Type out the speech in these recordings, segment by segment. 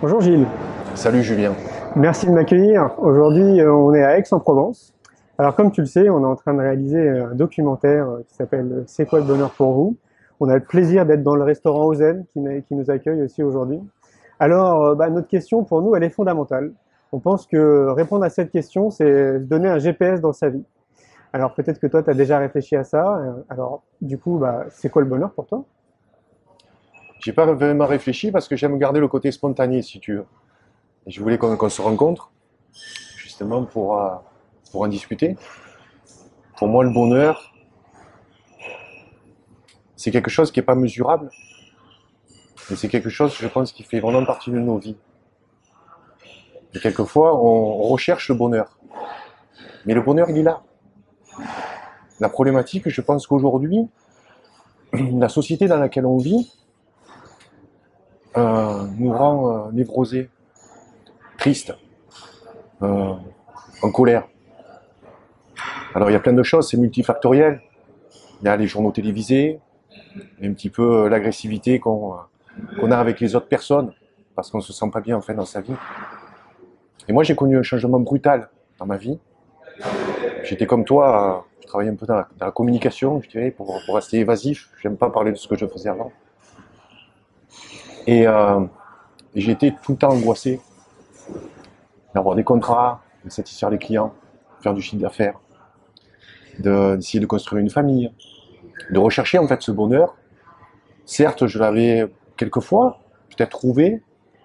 Bonjour Gilles, Salut Julien. merci de m'accueillir. Aujourd'hui, on est à Aix-en-Provence. Alors comme tu le sais, on est en train de réaliser un documentaire qui s'appelle C'est quoi le bonheur pour vous? On a le plaisir d'être dans le restaurant Ozen qui nous accueille aussi aujourd'hui. Alors, notre question pour nous, elle est fondamentale. On pense que répondre à cette question, c'est se donner un GPS dans sa vie. Alors peut-être que toi, tu as déjà réfléchi à ça. Alors du coup, c'est quoi le bonheur pour toi? J'ai pas vraiment réfléchi parce que j'aime garder le côté spontané, si tu veux. Et je voulais qu'on se rencontre, justement, pour en discuter. Pour moi, le bonheur, c'est quelque chose qui n'est pas mesurable, mais c'est quelque chose, je pense, qui fait vraiment partie de nos vies. Et quelquefois, on recherche le bonheur. Mais le bonheur, il est là. La problématique, je pense qu'aujourd'hui, la société dans laquelle on vit nous rend névrosés, tristes, euh, en colère. Alors, il y a plein de choses, c'est multifactoriel. Il y a les journaux télévisés, et un petit peu l'agressivité qu'on a avec les autres personnes, parce qu'on ne se sent pas bien en fait dans sa vie. Et moi j'ai connu un changement brutal dans ma vie. J'étais comme toi, je travaillais un peu dans la communication, je dirais, pour rester évasif. J'aime pas parler de ce que je faisais avant. Et, euh, et j'ai été tout le temps angoissé d'avoir des contrats, de satisfaire les clients, de faire du chiffre d'affaires, d'essayer de construire une famille, de rechercher en fait ce bonheur. Certes, je l'avais quelquefois peut-être trouvé,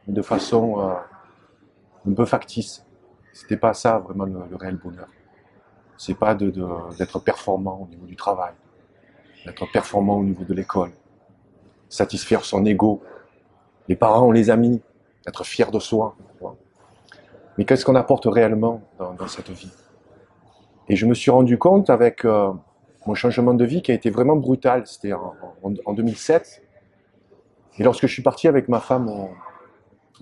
mais de façon un peu factice. C'était pas ça vraiment le réel bonheur. C'est pas d'être performant au niveau du travail, d'être performant au niveau de l'école, satisfaire son ego. Les parents, on les a mis, être fier de soi. Tu vois. Mais qu'est-ce qu'on apporte réellement dans cette vie? Et je me suis rendu compte avec mon changement de vie qui a été vraiment brutal. C'était en 2007. Et lorsque je suis parti avec ma femme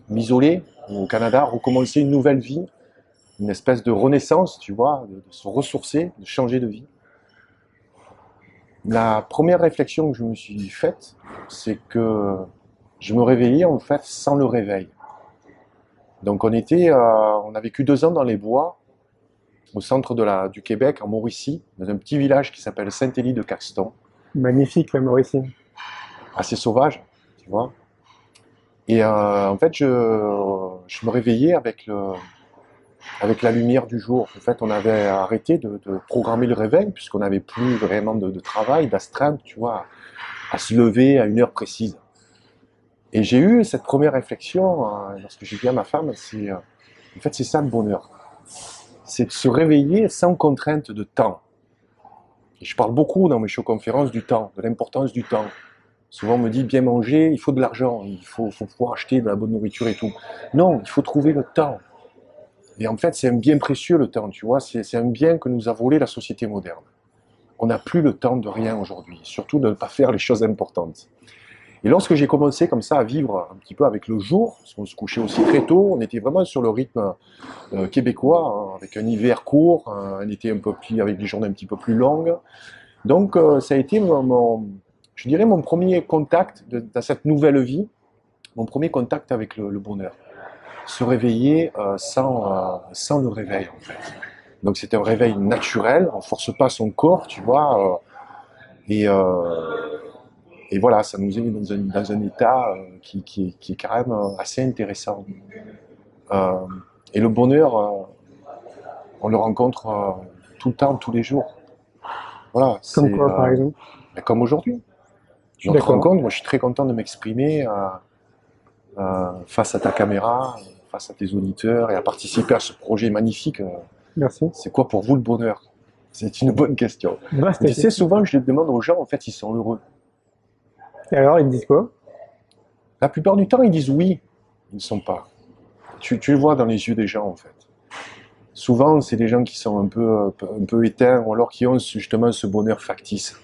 m'isoler au Canada, recommencer une nouvelle vie, une espèce de renaissance, tu vois, de se ressourcer, de changer de vie. La première réflexion que je me suis faite, c'est que je me réveillais en fait sans le réveil. Donc on a vécu 2 ans dans les bois, au centre du Québec, en Mauricie, dans un petit village qui s'appelle Saint-Élie de Caxton, Magnifique la Mauricie. assez sauvage, tu vois. Et en fait, je me réveillais avec la lumière du jour. En fait, on avait arrêté de programmer le réveil puisqu'on n'avait plus vraiment de travail, d'astreinte, tu vois, à se lever à une heure précise. Et j'ai eu cette première réflexion lorsque j'ai dit à ma femme, en fait c'est ça le bonheur, c'est de se réveiller sans contrainte de temps. Et je parle beaucoup dans mes show-conférences du temps, de l'importance du temps. Souvent on me dit bien manger, il faut de l'argent, faut pouvoir acheter de la bonne nourriture et tout. Non, il faut trouver le temps. Et en fait, c'est un bien précieux le temps, tu vois, c'est un bien que nous a volé la société moderne. On n'a plus le temps de rien aujourd'hui, surtout de ne pas faire les choses importantes. Et lorsque j'ai commencé comme ça à vivre un petit peu avec le jour, parce qu'on se couchait aussi très tôt, on était vraiment sur le rythme québécois, hein, avec un hiver court, un été un peu plus, avec des journées un petit peu plus longues. Donc ça a été je dirais mon premier contact dans cette nouvelle vie, mon premier contact avec le bonheur. Se réveiller sans le réveil en fait. Donc c'était un réveil naturel, on force pas son corps, tu vois, et, et voilà, ça nous met dans un état qui est quand même assez intéressant. Euh, et le bonheur, on le rencontre tout le temps, tous les jours. Voilà, Comme c'est quoi par exemple? comme aujourd'hui. Notre D'accord. rencontre, moi je suis très content de m'exprimer face à ta caméra, face à tes auditeurs et à participer à ce projet magnifique. Merci. C'est quoi pour vous le bonheur? C'est une bonne question. Vaste Tu sais, question. souvent je demande aux gens, en fait, ils sont heureux. Et alors, ils te disent quoi? La plupart du temps, ils disent oui, ils ne sont pas. Tu le vois dans les yeux des gens, en fait. Souvent, c'est des gens qui sont un peu éteints ou alors qui ont justement ce bonheur factice.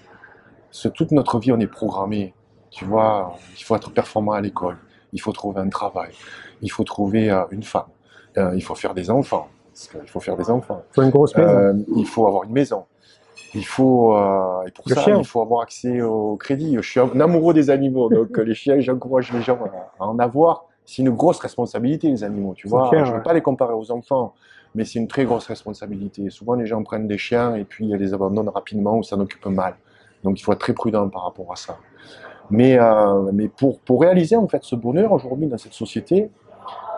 Parce que toute notre vie, on est programmé. Tu vois, il faut être performant à l'école, il faut trouver un travail, il faut trouver une femme, il faut faire des enfants, parce qu'il faut faire des enfants, Faut une grosse maison. il faut avoir une maison, et pour Le ça, il chien. faut avoir accès au crédit. Je suis un amoureux des animaux, donc les chiens, j'encourage les gens à en avoir, c'est une grosse responsabilité, les animaux, tu C'est vois. clair, Je ne veux ouais. pas les comparer aux enfants, mais c'est une très grosse responsabilité. Souvent, les gens prennent des chiens et puis ils les abandonnent rapidement ou s'en occupent mal. Donc, il faut être très prudent par rapport à ça. Mais pour réaliser en fait ce bonheur aujourd'hui dans cette société,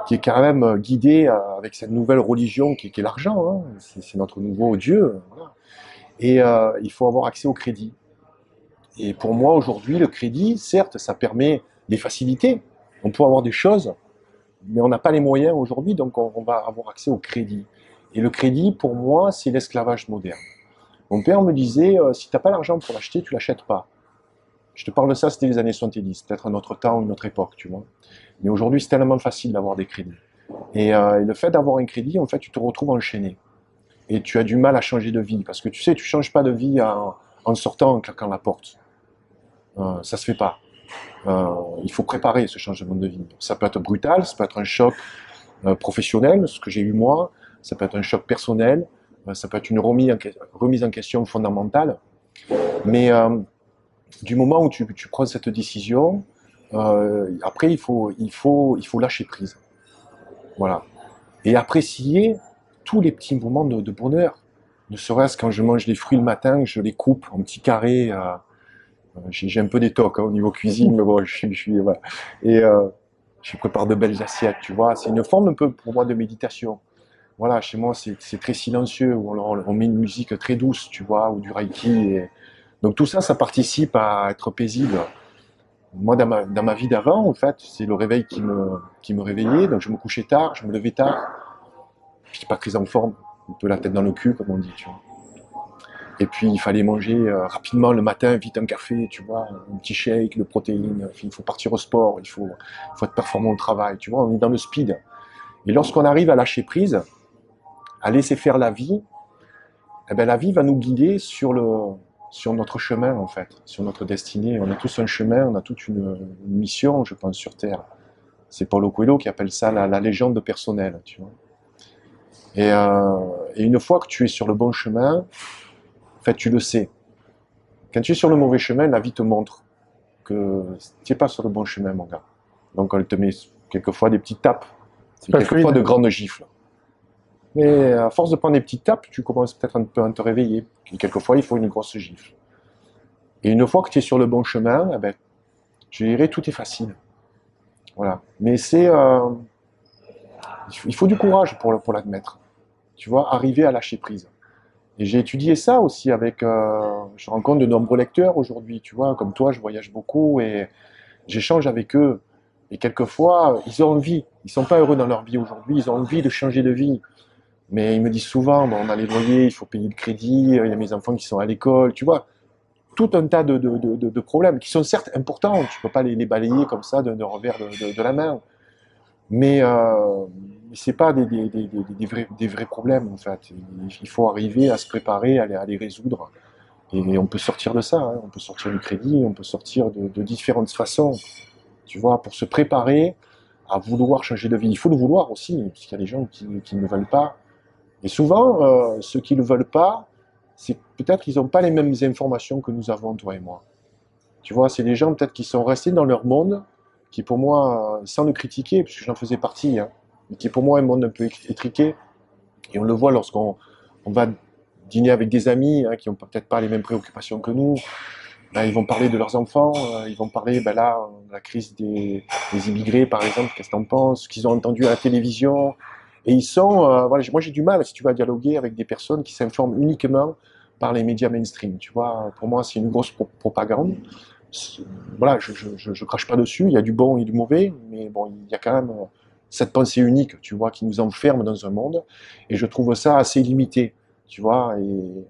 qui est quand même guidée avec cette nouvelle religion qui est l'argent, hein, c'est notre nouveau Dieu, voilà. Et il faut avoir accès au crédit. Et pour moi, aujourd'hui, le crédit, certes, ça permet des facilités. On peut avoir des choses, mais on n'a pas les moyens aujourd'hui, donc on va avoir accès au crédit. Et le crédit, pour moi, c'est l'esclavage moderne. Mon père me disait, si tu n'as pas l'argent pour l'acheter, tu l'achètes pas. Je te parle de ça, c'était les années 70, peut-être un autre temps, une autre époque, tu vois. Mais aujourd'hui, c'est tellement facile d'avoir des crédits. Et le fait d'avoir un crédit, en fait, tu te retrouves enchaîné. Et tu as du mal à changer de vie. Parce que tu sais, tu changes pas de vie en sortant, en claquant la porte. Ça se fait pas. Il faut préparer ce changement de vie. Ça peut être brutal, ça peut être un choc professionnel, ce que j'ai eu moi, ça peut être un choc personnel, ça peut être une remise en question fondamentale. Mais du moment où tu prends cette décision, après il faut lâcher prise. Voilà. Et apprécier tous les petits moments de bonheur. Ne serait-ce quand je mange les fruits le matin, je les coupe en petits carrés. J'ai un peu des tocs hein, au niveau cuisine, mais bon, voilà. Et je prépare de belles assiettes, tu vois. C'est une forme un peu pour moi de méditation. Voilà, chez moi c'est très silencieux, où on met une musique très douce, tu vois, ou du reiki. Donc tout ça, ça participe à être paisible. Moi, dans ma vie d'avant, en fait, c'est le réveil qui me réveillait. Donc je me couchais tard, je me levais tard. Je n'étais pas très en forme, un peu la tête dans le cul, comme on dit, tu vois. Et puis il fallait manger rapidement le matin, vite un café, tu vois, un petit shake de protéines. Il faut partir au sport, il faut être performant au travail, tu vois. On est dans le speed. Et lorsqu'on arrive à lâcher prise, à laisser faire la vie, eh ben, la vie va nous guider sur notre chemin, en fait, sur notre destinée. On a tous un chemin, on a toute une mission, je pense, sur Terre. C'est Paulo Coelho qui appelle ça la légende personnelle, tu vois. Et une fois que tu es sur le bon chemin, en fait, tu le sais. Quand tu es sur le mauvais chemin, la vie te montre que tu n'es pas sur le bon chemin, mon gars. Donc, elle te met quelquefois des petites tapes, C'est pas quelquefois de fluide. grandes gifles. Mais à force de prendre des petites tapes, tu commences peut-être un peu à te réveiller. Et quelquefois, il faut une grosse gifle. Et une fois que tu es sur le bon chemin, eh ben, je dirais tout est facile. Voilà. Mais il faut du courage pour l'admettre. Tu vois, arriver à lâcher prise. Et j'ai étudié ça aussi avec. Je rencontre de nombreux lecteurs aujourd'hui, tu vois, comme toi, je voyage beaucoup et j'échange avec eux. Et quelquefois, ils ont envie. Ils sont pas heureux dans leur vie aujourd'hui. Ils ont envie de changer de vie. Mais ils me disent souvent, bon, on a les loyers, il faut payer le crédit, il y a mes enfants qui sont à l'école, tu vois. Tout un tas de problèmes qui sont certes importants. Tu peux pas les balayer comme ça d'un revers de la main. Mais c'est pas des vrais problèmes en fait. Il faut arriver à se préparer, à les résoudre. Et on peut sortir de ça, hein. On peut sortir du crédit, on peut sortir de différentes façons, tu vois, pour se préparer à vouloir changer de vie. Il faut le vouloir aussi, parce qu'il y a des gens qui ne veulent pas. Et souvent, ceux qui ne le veulent pas, c'est peut-être qu'ils n'ont pas les mêmes informations que nous avons, toi et moi. Tu vois, c'est des gens peut-être qui sont restés dans leur monde, qui pour moi, sans le critiquer, puisque j'en faisais partie, hein, mais qui pour moi est un monde un peu étriqué. Et on le voit lorsqu'on va dîner avec des amis hein, qui n'ont peut-être pas les mêmes préoccupations que nous. Ben, ils vont parler de leurs enfants, ils vont parler ben là, de la crise des immigrés, par exemple, qu'est-ce que tu en penses, ce qu'ils ont entendu à la télévision. Et ils sont, voilà, moi j'ai du mal, si tu vas dialoguer avec des personnes qui s'informent uniquement par les médias mainstream. Tu vois, pour moi, c'est une grosse propagande. Voilà, je crache pas dessus, il y a du bon et du mauvais, mais bon, il y a quand même cette pensée unique, tu vois, qui nous enferme dans un monde, et je trouve ça assez limité, tu vois, et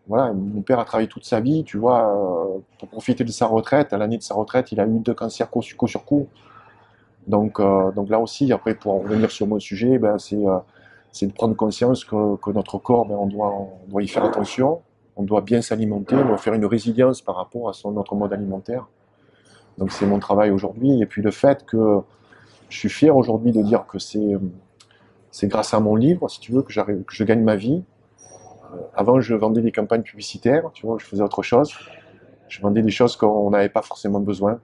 voilà, mon père a travaillé toute sa vie, tu vois, pour profiter de sa retraite, à l'année de sa retraite, il a eu 2 cancers coup sur coup, donc là aussi, après, pour en revenir sur mon sujet, ben, c'est de prendre conscience que notre corps, ben, on doit y faire attention, on doit bien s'alimenter, on doit faire une résilience par rapport à notre mode alimentaire. Donc c'est mon travail aujourd'hui. Et puis le fait que je suis fier aujourd'hui de dire que c'est grâce à mon livre, si tu veux, que je gagne ma vie. Avant, je vendais des campagnes publicitaires, tu vois, je faisais autre chose. Je vendais des choses qu'on n'avait pas forcément besoin.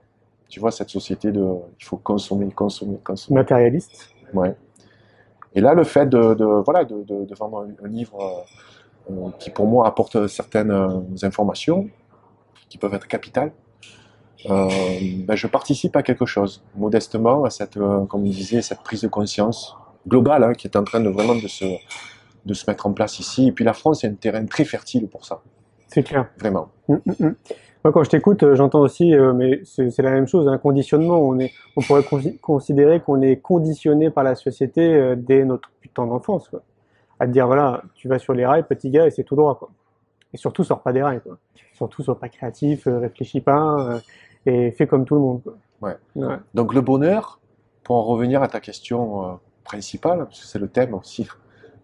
Tu vois, cette société de, il faut consommer, consommer, consommer. Matérialiste. Ouais. Et là, le fait voilà, de vendre un livre qui, pour moi, apporte certaines informations qui peuvent être capitales, ben, je participe à quelque chose, modestement, à cette, comme on disait, cette prise de conscience globale hein, qui est en train de vraiment de se mettre en place ici. Et puis la France est un terrain très fertile pour ça, C'est clair. vraiment. Moi, quand je t'écoute, j'entends aussi, mais c'est la même chose, un conditionnement. On pourrait considérer qu'on est conditionné par la société dès notre temps d'enfance, quoi. À te dire, voilà, tu vas sur les rails, petit gars, et c'est tout droit, quoi. Et surtout, sors pas des rails, quoi. Surtout, sois pas créatif, réfléchis pas, et fais comme tout le monde, quoi. Ouais. Ouais. Donc le bonheur, pour en revenir à ta question principale, parce que c'est le thème aussi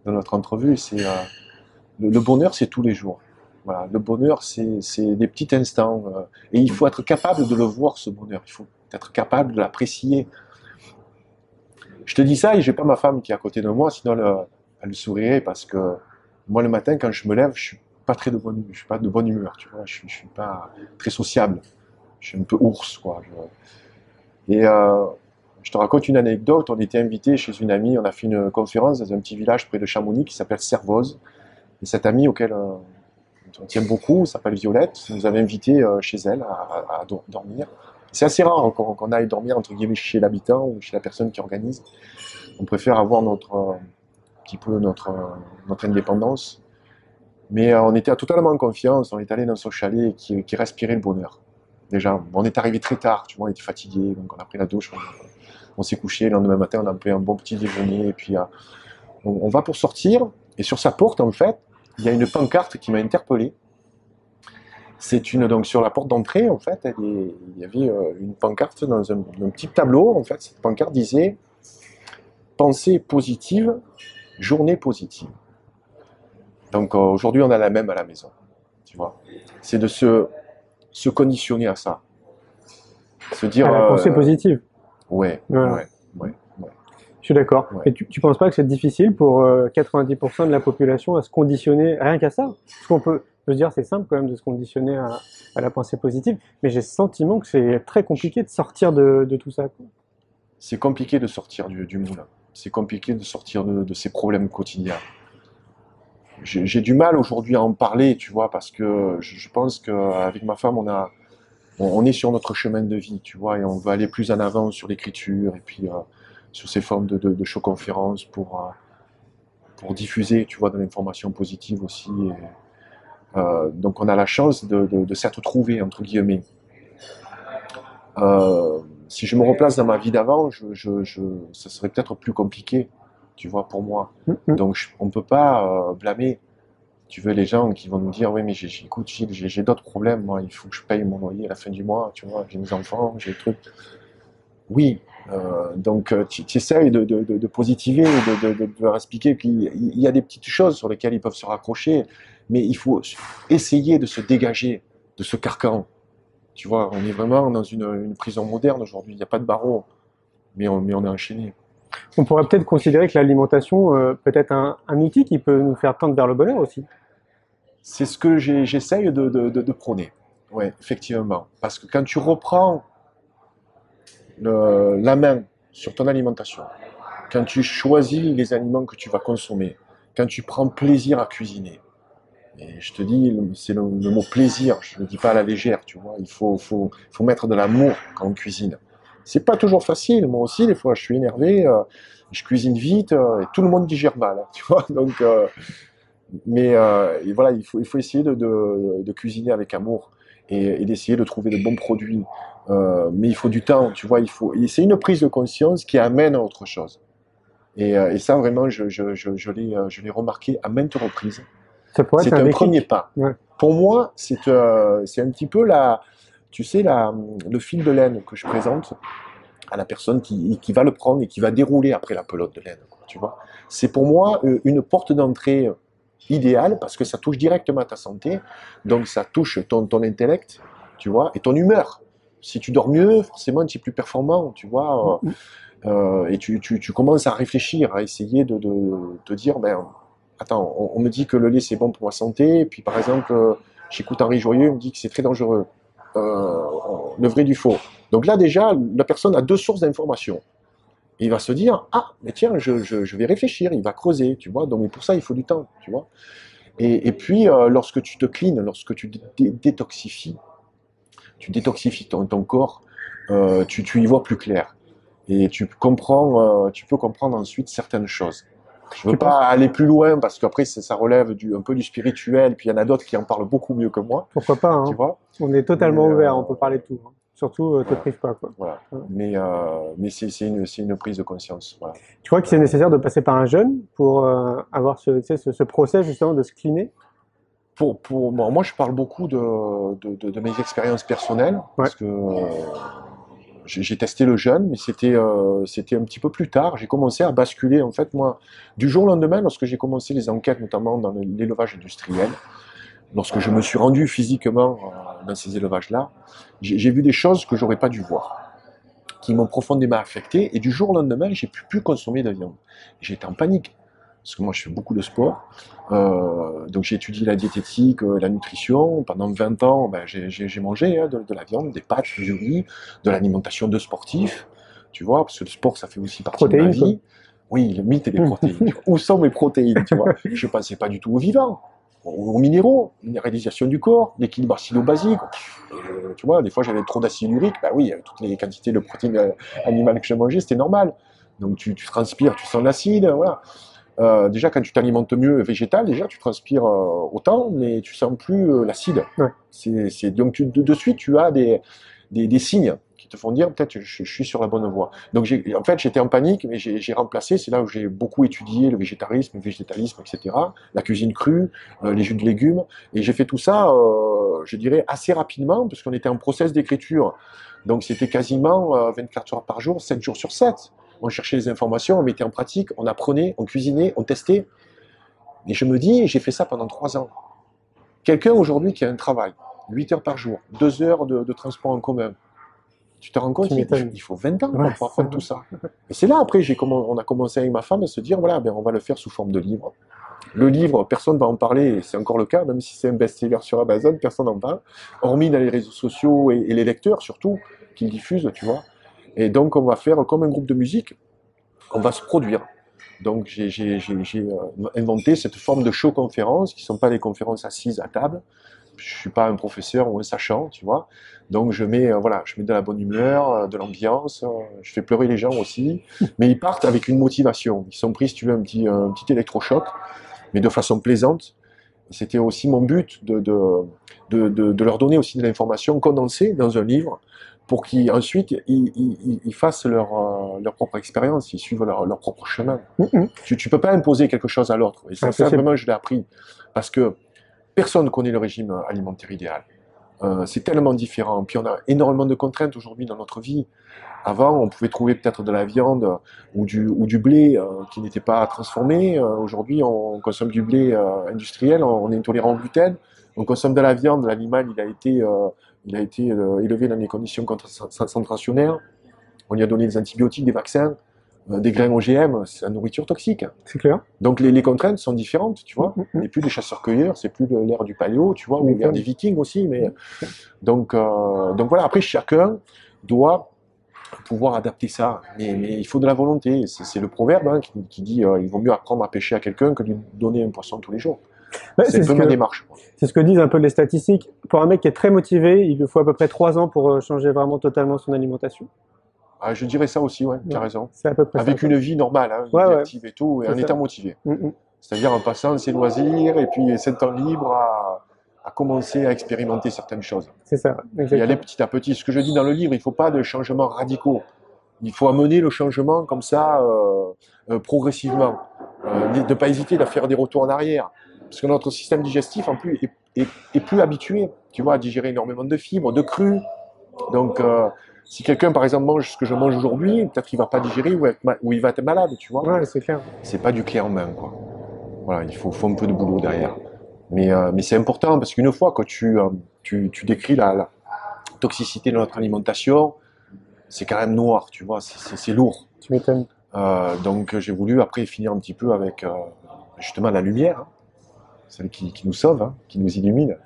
de notre entrevue, c'est le bonheur, c'est tous les jours. Voilà, le bonheur, c'est des petits instants, et il faut être capable de le voir, ce bonheur. Il faut être capable de l'apprécier. Je te dis ça et j'ai pas ma femme qui est à côté de moi, sinon elle sourirait parce que moi le matin quand je me lève, je suis pas très de bonne humeur, je suis pas de bonne humeur, tu vois, je suis pas très sociable, je suis un peu ours quoi. Et je te raconte une anecdote, on était invité chez une amie, on a fait une conférence dans un petit village près de Chamonix qui s'appelle Servoz. Et cette amie auquel on tient beaucoup, s'appelle Violette, nous avait invité chez elle à dormir. C'est assez rare qu'on aille dormir entre guillemets chez l'habitant ou chez la personne qui organise. On préfère avoir notre petit peu notre indépendance. Mais on était totalement en confiance, on est allé dans son chalet qui respirait le bonheur. Déjà, on est arrivé très tard, tu vois, on était fatigué, donc on a pris la douche, on s'est couché, le lendemain matin on a pris un bon petit déjeuner, et puis on va pour sortir, et sur sa porte en fait, il y a une pancarte qui m'a interpellé. Donc sur la porte d'entrée en fait, il y avait une pancarte dans un petit tableau, en fait, cette pancarte disait pensée positive, journée positive. Donc aujourd'hui, on a la même à la maison, tu vois. C'est de se conditionner à ça. Se dire, À la pensée positive. ouais, Voilà. ouais, ouais, ouais, Je suis d'accord. ouais. Et tu penses pas que c'est difficile pour 90% de la population à se conditionner rien qu'à ça? Parce qu'on peut se dire c'est simple quand même de se conditionner à la pensée positive, mais j'ai le sentiment que c'est très compliqué de sortir de tout ça, quoi. C'est compliqué de sortir du moulin. C'est compliqué de sortir de ces problèmes quotidiens. J'ai du mal aujourd'hui à en parler, tu vois, parce que je pense qu'avec ma femme, on est sur notre chemin de vie, tu vois, et on veut aller plus en avant sur l'écriture et puis sur ces formes de show-conférences pour diffuser, tu vois, de l'information positive aussi. Donc on a la chance de s'être trouvé, entre guillemets. Si je me replace dans ma vie d'avant, ça serait peut-être plus compliqué, tu vois, pour moi. Donc on ne peut pas blâmer, tu veux, les gens qui vont nous dire, oui, mais écoute, Gilles, j'ai d'autres problèmes, moi, il faut que je paye mon loyer à la fin du mois, tu vois, j'ai mes enfants, j'ai des trucs. Oui, donc tu essayes de positiver, de leur expliquer qu'il y a des petites choses sur lesquelles ils peuvent se raccrocher, mais il faut essayer de se dégager de ce carcan. Tu vois, on est vraiment dans une prison moderne aujourd'hui, il n'y a pas de barreau, mais on est enchaîné. On pourrait peut-être considérer que l'alimentation peut être un outil qui peut nous faire tendre vers le bonheur aussi. C'est ce que j'essaye de prôner. Oui, effectivement. Parce que quand tu reprends la main sur ton alimentation, quand tu choisis les aliments que tu vas consommer, quand tu prends plaisir à cuisiner, et je te dis, c'est le mot plaisir, je ne le dis pas à la légère, tu vois, faut mettre de l'amour quand on cuisine. C'est pas toujours facile, moi aussi, des fois, je suis énervé, je cuisine vite, et tout le monde digère mal, hein, tu vois, donc, et voilà, il faut essayer de cuisiner avec amour et d'essayer de trouver de bons produits. Mais il faut du temps, tu vois, et c'est une prise de conscience qui amène à autre chose. Et ça, vraiment, je l'ai remarqué à maintes reprises. Ça pourrait être C'est un un premier déclic. pas. Ouais. Pour moi, c'est un petit peu tu sais, le fil de laine que je présente à la personne qui va le prendre et qui va dérouler après la pelote de laine, quoi, tu vois. C'est pour moi une porte d'entrée idéale parce que ça touche directement à ta santé, donc ça touche ton intellect, tu vois, et ton humeur. Si tu dors mieux, forcément, tu es plus performant, tu vois, et tu commences à réfléchir, à essayer de te dire, ben, attends, on me dit que le lait c'est bon pour la santé, et puis par exemple, j'écoute Henri Joyeux, il me dit que c'est très dangereux. Le vrai du faux. Donc là, déjà, la personne a deux sources d'informations. Et il va se dire, ah, mais tiens, je vais réfléchir, il va creuser, tu vois. Donc, mais pour ça, il faut du temps, tu vois. Et puis, lorsque tu te cleans, lorsque tu détoxifies, ton corps, tu y vois plus clair. Et tu peux comprendre ensuite certaines choses. Je veux Tu penses, pas aller plus loin parce qu'après ça relève un peu du spirituel, puis il y en a d'autres qui en parlent beaucoup mieux que moi, pourquoi pas, tu hein. vois. On est Mais totalement ouvert, on peut parler de tout, hein. Surtout, te prive pas, quoi. voilà. Ouais. Mais c'est une prise de conscience. Voilà. Tu crois que c'est nécessaire de passer par un jeûne pour avoir tu sais, ce process justement de se cleaner? Moi, je parle beaucoup de mes expériences personnelles Ouais. parce que j'ai testé le jeûne, mais c'était un petit peu plus tard. J'ai commencé à basculer, en fait, moi, du jour au lendemain, lorsque j'ai commencé les enquêtes, notamment dans l'élevage industriel, lorsque je me suis rendu physiquement dans ces élevages-là, j'ai vu des choses que j'aurais pas dû voir, qui m'ont profondément affecté, et du jour au lendemain, j'ai plus consommer de viande. J'étais en panique, parce que moi, je fais beaucoup de sport, donc j'ai étudié la diététique, la nutrition. Pendant 20 ans, ben, j'ai mangé de la viande, des pâtes, du riz, de l'alimentation de sportifs, tu vois, parce que le sport, ça fait aussi partie de ma Protéines, quoi. vie. Oui, le mythe et les protéines. Tu vois. Où sont mes protéines, tu vois? Je pensais pas du tout aux vivants, aux minéraux, minéralisation du corps, l'équilibre acido-basique. Tu vois, des fois j'avais trop d'acide urique, bah oui, toutes les quantités de protéines animales que je mangeais, c'était normal. Donc tu transpires, tu sens l'acide, voilà. Déjà, quand tu t'alimentes mieux végétal, déjà, tu transpires autant, mais tu sens plus l'acide. Ouais. Donc, de suite, tu as des signes qui te font dire peut-être je suis sur la bonne voie. Donc, en fait, j'étais en panique, mais j'ai remplacé. C'est là où j'ai beaucoup étudié le végétarisme, le végétalisme, etc. La cuisine crue, les jus de légumes. Et j'ai fait tout ça, je dirais, assez rapidement, parce qu'on était en process d'écriture. Donc, c'était quasiment 24 heures par jour, 7 jours sur 7. On cherchait les informations, on mettait en pratique, on apprenait, on cuisinait, on testait. Et je me dis, j'ai fait ça pendant 3 ans. Quelqu'un aujourd'hui qui a un travail, 8 heures par jour, 2 heures de transport en commun, tu te rends compte, Tu m'étonnes. il faut 20 ans Ouais, pour apprendre tout ça. Et c'est là, après, on a commencé avec ma femme à se dire, voilà, ben, on va le faire sous forme de livre. Le livre, personne ne va en parler, et c'est encore le cas, même si c'est un best-seller sur Amazon, personne n'en parle, hormis dans les réseaux sociaux et les lecteurs surtout, qui le diffusent, tu vois. Et donc, on va faire comme un groupe de musique, on va se produire. Donc j'ai inventé cette forme de show-conférence, qui ne sont pas des conférences assises à table. Je suis pas un professeur ou un sachant, tu vois. Donc je mets de la bonne humeur, de l'ambiance, je fais pleurer les gens aussi, mais ils partent avec une motivation. Ils sont pris, si tu veux, un petit électrochoc, mais de façon plaisante. C'était aussi mon but de leur donner aussi de l'information condensée dans un livre pour qu'ils ensuite ils fassent leur propre expérience, ils suivent leur propre chemin. Mhm. Tu peux pas imposer quelque chose à l'autre. Et ça Impossible. vraiment, je l'ai appris. Parce que personne ne connaît le régime alimentaire idéal. C'est tellement différent. Puis on a énormément de contraintes aujourd'hui dans notre vie. Avant, on pouvait trouver peut-être de la viande ou du blé qui n'était pas transformé. Aujourd'hui, on consomme du blé industriel, on est intolérant au gluten. On consomme de la viande, l'animal il a été élevé dans des conditions concentrationnaires. On lui a donné des antibiotiques, des vaccins, des grains OGM, c'est la nourriture toxique. C'est clair. Donc les contraintes sont différentes, tu vois. On Mhm. n'est plus des chasseurs-cueilleurs, c'est plus l'ère du paléo, tu vois, ou l'ère des vikings aussi. Mais donc voilà. Après, chacun doit pouvoir adapter ça, mais il faut de la volonté. C'est le proverbe qui dit il vaut mieux apprendre à pêcher à quelqu'un que de lui donner un poisson tous les jours. Ouais, C'est un peu ma démarche. c'est ce que disent un peu les statistiques. Pour un mec qui est très motivé, il lui faut à peu près 3 ans pour changer vraiment totalement son alimentation. Ah, je dirais ça aussi, ouais, tu as Ouais, raison. c'est à peu près Avec ça. une vie normale, une Ouais, vie ouais, active et tout, et en c'est ça. étant motivé. Mhm. C'est-à-dire en passant ses loisirs et puis ses temps libres à commencer à expérimenter certaines choses. C'est ça, Et aller exactement. petit à petit. Ce que je dis dans le livre, il ne faut pas de changements radicaux. Il faut amener le changement comme ça, progressivement. Ne pas hésiter à faire des retours en arrière. Parce que notre système digestif, en plus, est plus habitué, tu vois, à digérer énormément de fibres, de crues. Donc, si quelqu'un, par exemple, mange ce que je mange aujourd'hui, peut-être qu'il va pas digérer ou il va être malade, tu vois. Ouais, c'est clair. C'est pas du clé en main, quoi. Voilà, il faut un peu de boulot derrière. Mais c'est important parce qu'une fois que tu décris la toxicité de notre alimentation, c'est quand même noir, tu vois, c'est lourd. Tu m'étonnes. Donc j'ai voulu après finir un petit peu avec justement la lumière, celle qui nous sauve, qui nous illumine.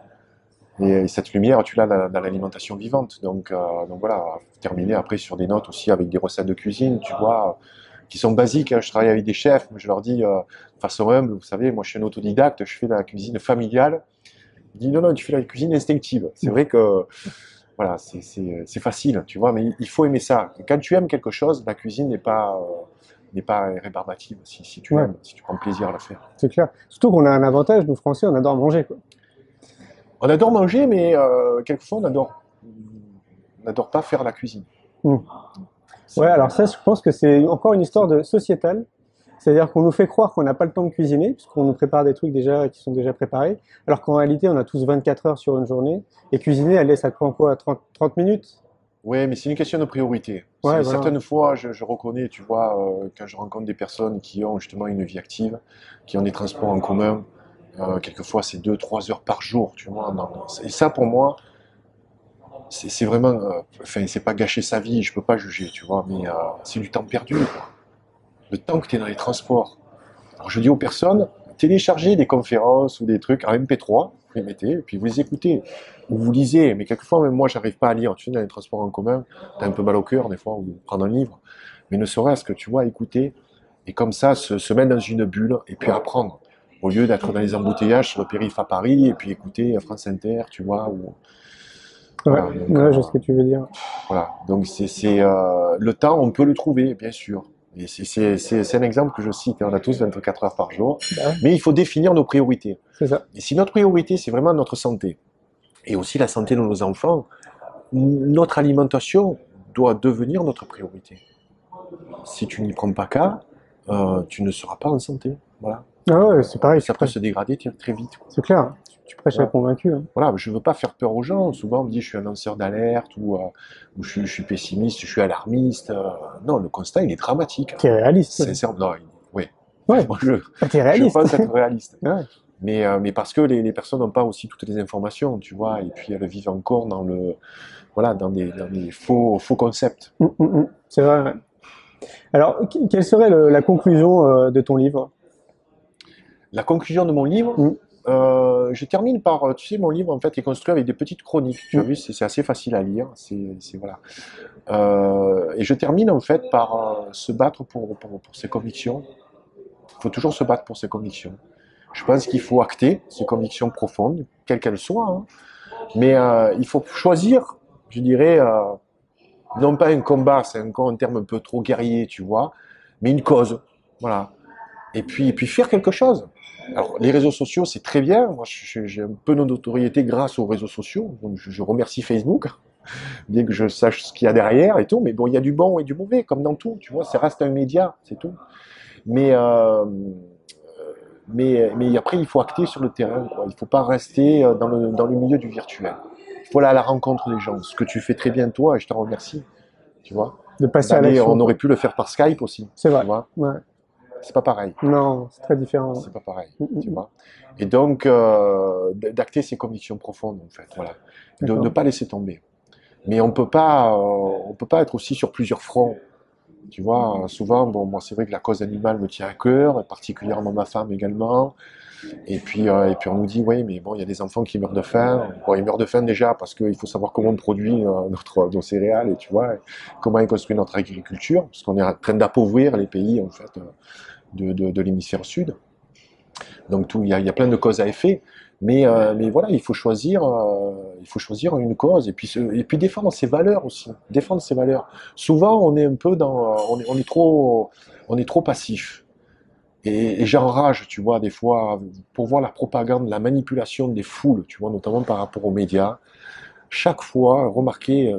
Et cette lumière, tu l'as dans l'alimentation vivante. Donc voilà, terminer après sur des notes aussi avec des recettes de cuisine, tu vois, qui sont basiques, hein. Je travaille avec des chefs, mais je leur dis de façon humble, vous savez, moi je suis un autodidacte, je fais de la cuisine familiale. Ils disent non, non, tu fais la cuisine instinctive. C'est vrai que voilà, c'est facile, tu vois, mais il faut aimer ça. Et quand tu aimes quelque chose, la cuisine n'est pas rébarbative si tu Ouais, l'aimes, si tu prends plaisir à la faire. c'est clair. Surtout qu'on a un avantage, nous Français, on adore manger, quoi. On adore manger, mais quelquefois on n'adore pas faire la cuisine. Mm. Ouais, alors ça, je pense que c'est encore une histoire de sociétale. C'est-à-dire qu'on nous fait croire qu'on n'a pas le temps de cuisiner, puisqu'on nous prépare des trucs déjà qui sont déjà préparés, alors qu'en réalité, on a tous 24 heures sur une journée, et cuisiner, allez, ça te prend quoi, 30 minutes? Oui, mais c'est une question de priorité. Ouais, voilà. Certaines fois, je reconnais, tu vois, quand je rencontre des personnes qui ont justement une vie active, qui ont des transports en commun, quelquefois c'est 2, 3 heures par jour, tu vois. Et ça, pour moi, c'est vraiment, enfin, c'est pas gâcher sa vie, je peux pas juger, tu vois, mais c'est du temps perdu, quoi. Le temps que tu es dans les transports. Alors je dis aux personnes, téléchargez des conférences ou des trucs en MP3, vous les mettez, et puis vous les écoutez. Ou vous lisez, mais quelquefois, même moi, j'arrive pas à lire. Tu sais, dans les transports en commun, t'as un peu mal au cœur, des fois, ou prendre un livre. Mais ne serait-ce que, tu vois, écouter, et comme ça, se mettre dans une bulle, et puis apprendre. Au lieu d'être dans les embouteillages sur le périph' à Paris, et puis écouter France Inter, tu vois, ou, Ouais, voilà, donc, ouais, je sais ce que tu veux dire. voilà. Donc le temps, on peut le trouver, bien sûr. Et c'est un exemple que je cite, hein. On a tous 24 heures par jour, Bah, mais il faut définir nos priorités. c'est ça. Et si notre priorité, c'est vraiment notre santé, et aussi la santé de nos enfants, notre alimentation doit devenir notre priorité. Si tu n'y prends pas cas, tu ne seras pas en santé. Voilà. Ah ouais, c'est pareil, Ça peut se dégrader très vite, quoi. c'est clair. Tu prêches à Voilà. convaincu, hein. Voilà, je veux pas faire peur aux gens. Souvent, on me dit je suis un lanceur d'alerte ou je suis pessimiste, je suis alarmiste. Non, le constat, il est dramatique. T'es réaliste. Sincère, non, oui. Ouais, Moi, t'es je réaliste. pense être réaliste. Ouais. Mais parce que les personnes n'ont pas aussi toutes les informations, tu vois, et puis elles vivent encore voilà, dans des faux concepts. C'est vrai, ouais. Alors, quelle serait la conclusion de ton livre? La conclusion de mon livre, Mm, je termine par, tu sais, mon livre en fait est construit avec des petites chroniques. Tu as mm. vu, c'est assez facile à lire. Voilà. Et je termine en fait par se battre pour ses convictions. Il faut toujours se battre pour ses convictions. Je pense qu'il faut acter ses convictions profondes, quelles qu'elles soient, hein. Mais il faut choisir, je dirais, non pas un combat, c'est encore un terme un peu trop guerrier, tu vois, mais une cause. Voilà. Et puis faire quelque chose. Alors, les réseaux sociaux, c'est très bien. Moi, j'ai un peu de notoriété grâce aux réseaux sociaux. Donc, je remercie Facebook, bien que je sache ce qu'il y a derrière et tout. Mais bon, il y a du bon et du mauvais, comme dans tout. Tu vois, ça reste un média, c'est tout. Mais, euh, mais après, il faut acter sur le terrain, quoi. Il ne faut pas rester dans le milieu du virtuel. Il faut aller à la rencontre des gens. Ce que tu fais très bien, toi, et je te remercie. Tu vois, De passer à l'action, on quoi. aurait pu le faire par Skype aussi. C'est Tu vrai. vois, Ouais. c'est pas pareil. Non, c'est très différent. C'est pas pareil, Mm, mm, tu mm. vois. Et donc, d'acter ses convictions profondes, en fait, voilà. De ne D'accord. pas laisser tomber. Mais on peut pas être aussi sur plusieurs fronts. Tu vois, souvent, bon, moi, c'est vrai que la cause animale me tient à cœur, et particulièrement ma femme également. Et puis on nous dit, oui, mais bon, il y a des enfants qui meurent de faim. Bon, ils meurent de faim déjà parce qu'il faut savoir comment on produit nos céréales, et tu vois, comment on construit notre agriculture, parce qu'on est en train d'appauvrir les pays, en fait, de l'hémisphère sud. Donc il y a plein de causes à effet, mais voilà, il faut choisir une cause et puis défendre ses valeurs aussi, défendre ses valeurs. Souvent, on est un peu on est trop passif. Et j'enrage, tu vois, des fois, pour voir la propagande, la manipulation des foules, tu vois, notamment par rapport aux médias. Chaque fois, remarquez,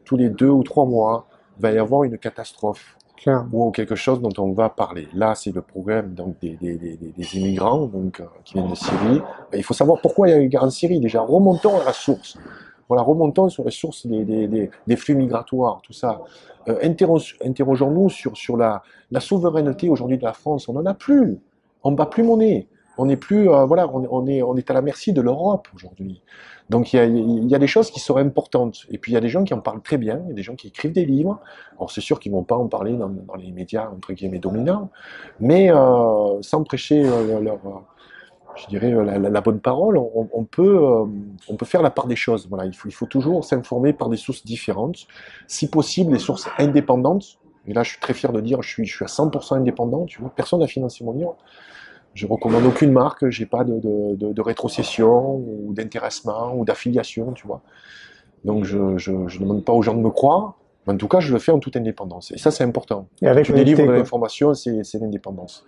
tous les 2 ou 3 mois, il va y avoir une catastrophe Clair. ou quelque chose dont on va parler. Là, c'est le problème donc, des immigrants donc, qui viennent de Syrie. Il faut savoir pourquoi il y a eu une guerre en Syrie. Déjà, remontons à la source. Voilà, remontons sur les sources des flux migratoires, tout ça. Interrogeons-nous sur la souveraineté aujourd'hui de la France. On n'en a plus. On ne bat plus monnaie. On n'est plus, voilà, on est à la merci de l'Europe aujourd'hui. Donc il y a des choses qui seraient importantes. Et puis il y a des gens qui en parlent très bien, il y a des gens qui écrivent des livres. Alors c'est sûr qu'ils ne vont pas en parler dans les médias entre guillemets dominants, mais sans prêcher je dirais, la bonne parole, on peut faire la part des choses. Voilà, il faut toujours s'informer par des sources différentes, si possible des sources indépendantes. Et là, je suis très fier de dire, je suis à 100% indépendant. Tu vois, personne n'a financé mon livre. Je recommande aucune marque. J'ai pas de rétrocession ou d'intéressement ou d'affiliation. Tu vois. Donc, je demande pas aux gens de me croire. Mais en tout cas, je le fais en toute indépendance. Et ça, c'est important. Et Quand avec tu délivres honnêteté, de quoi. l'information, c'est l'indépendance.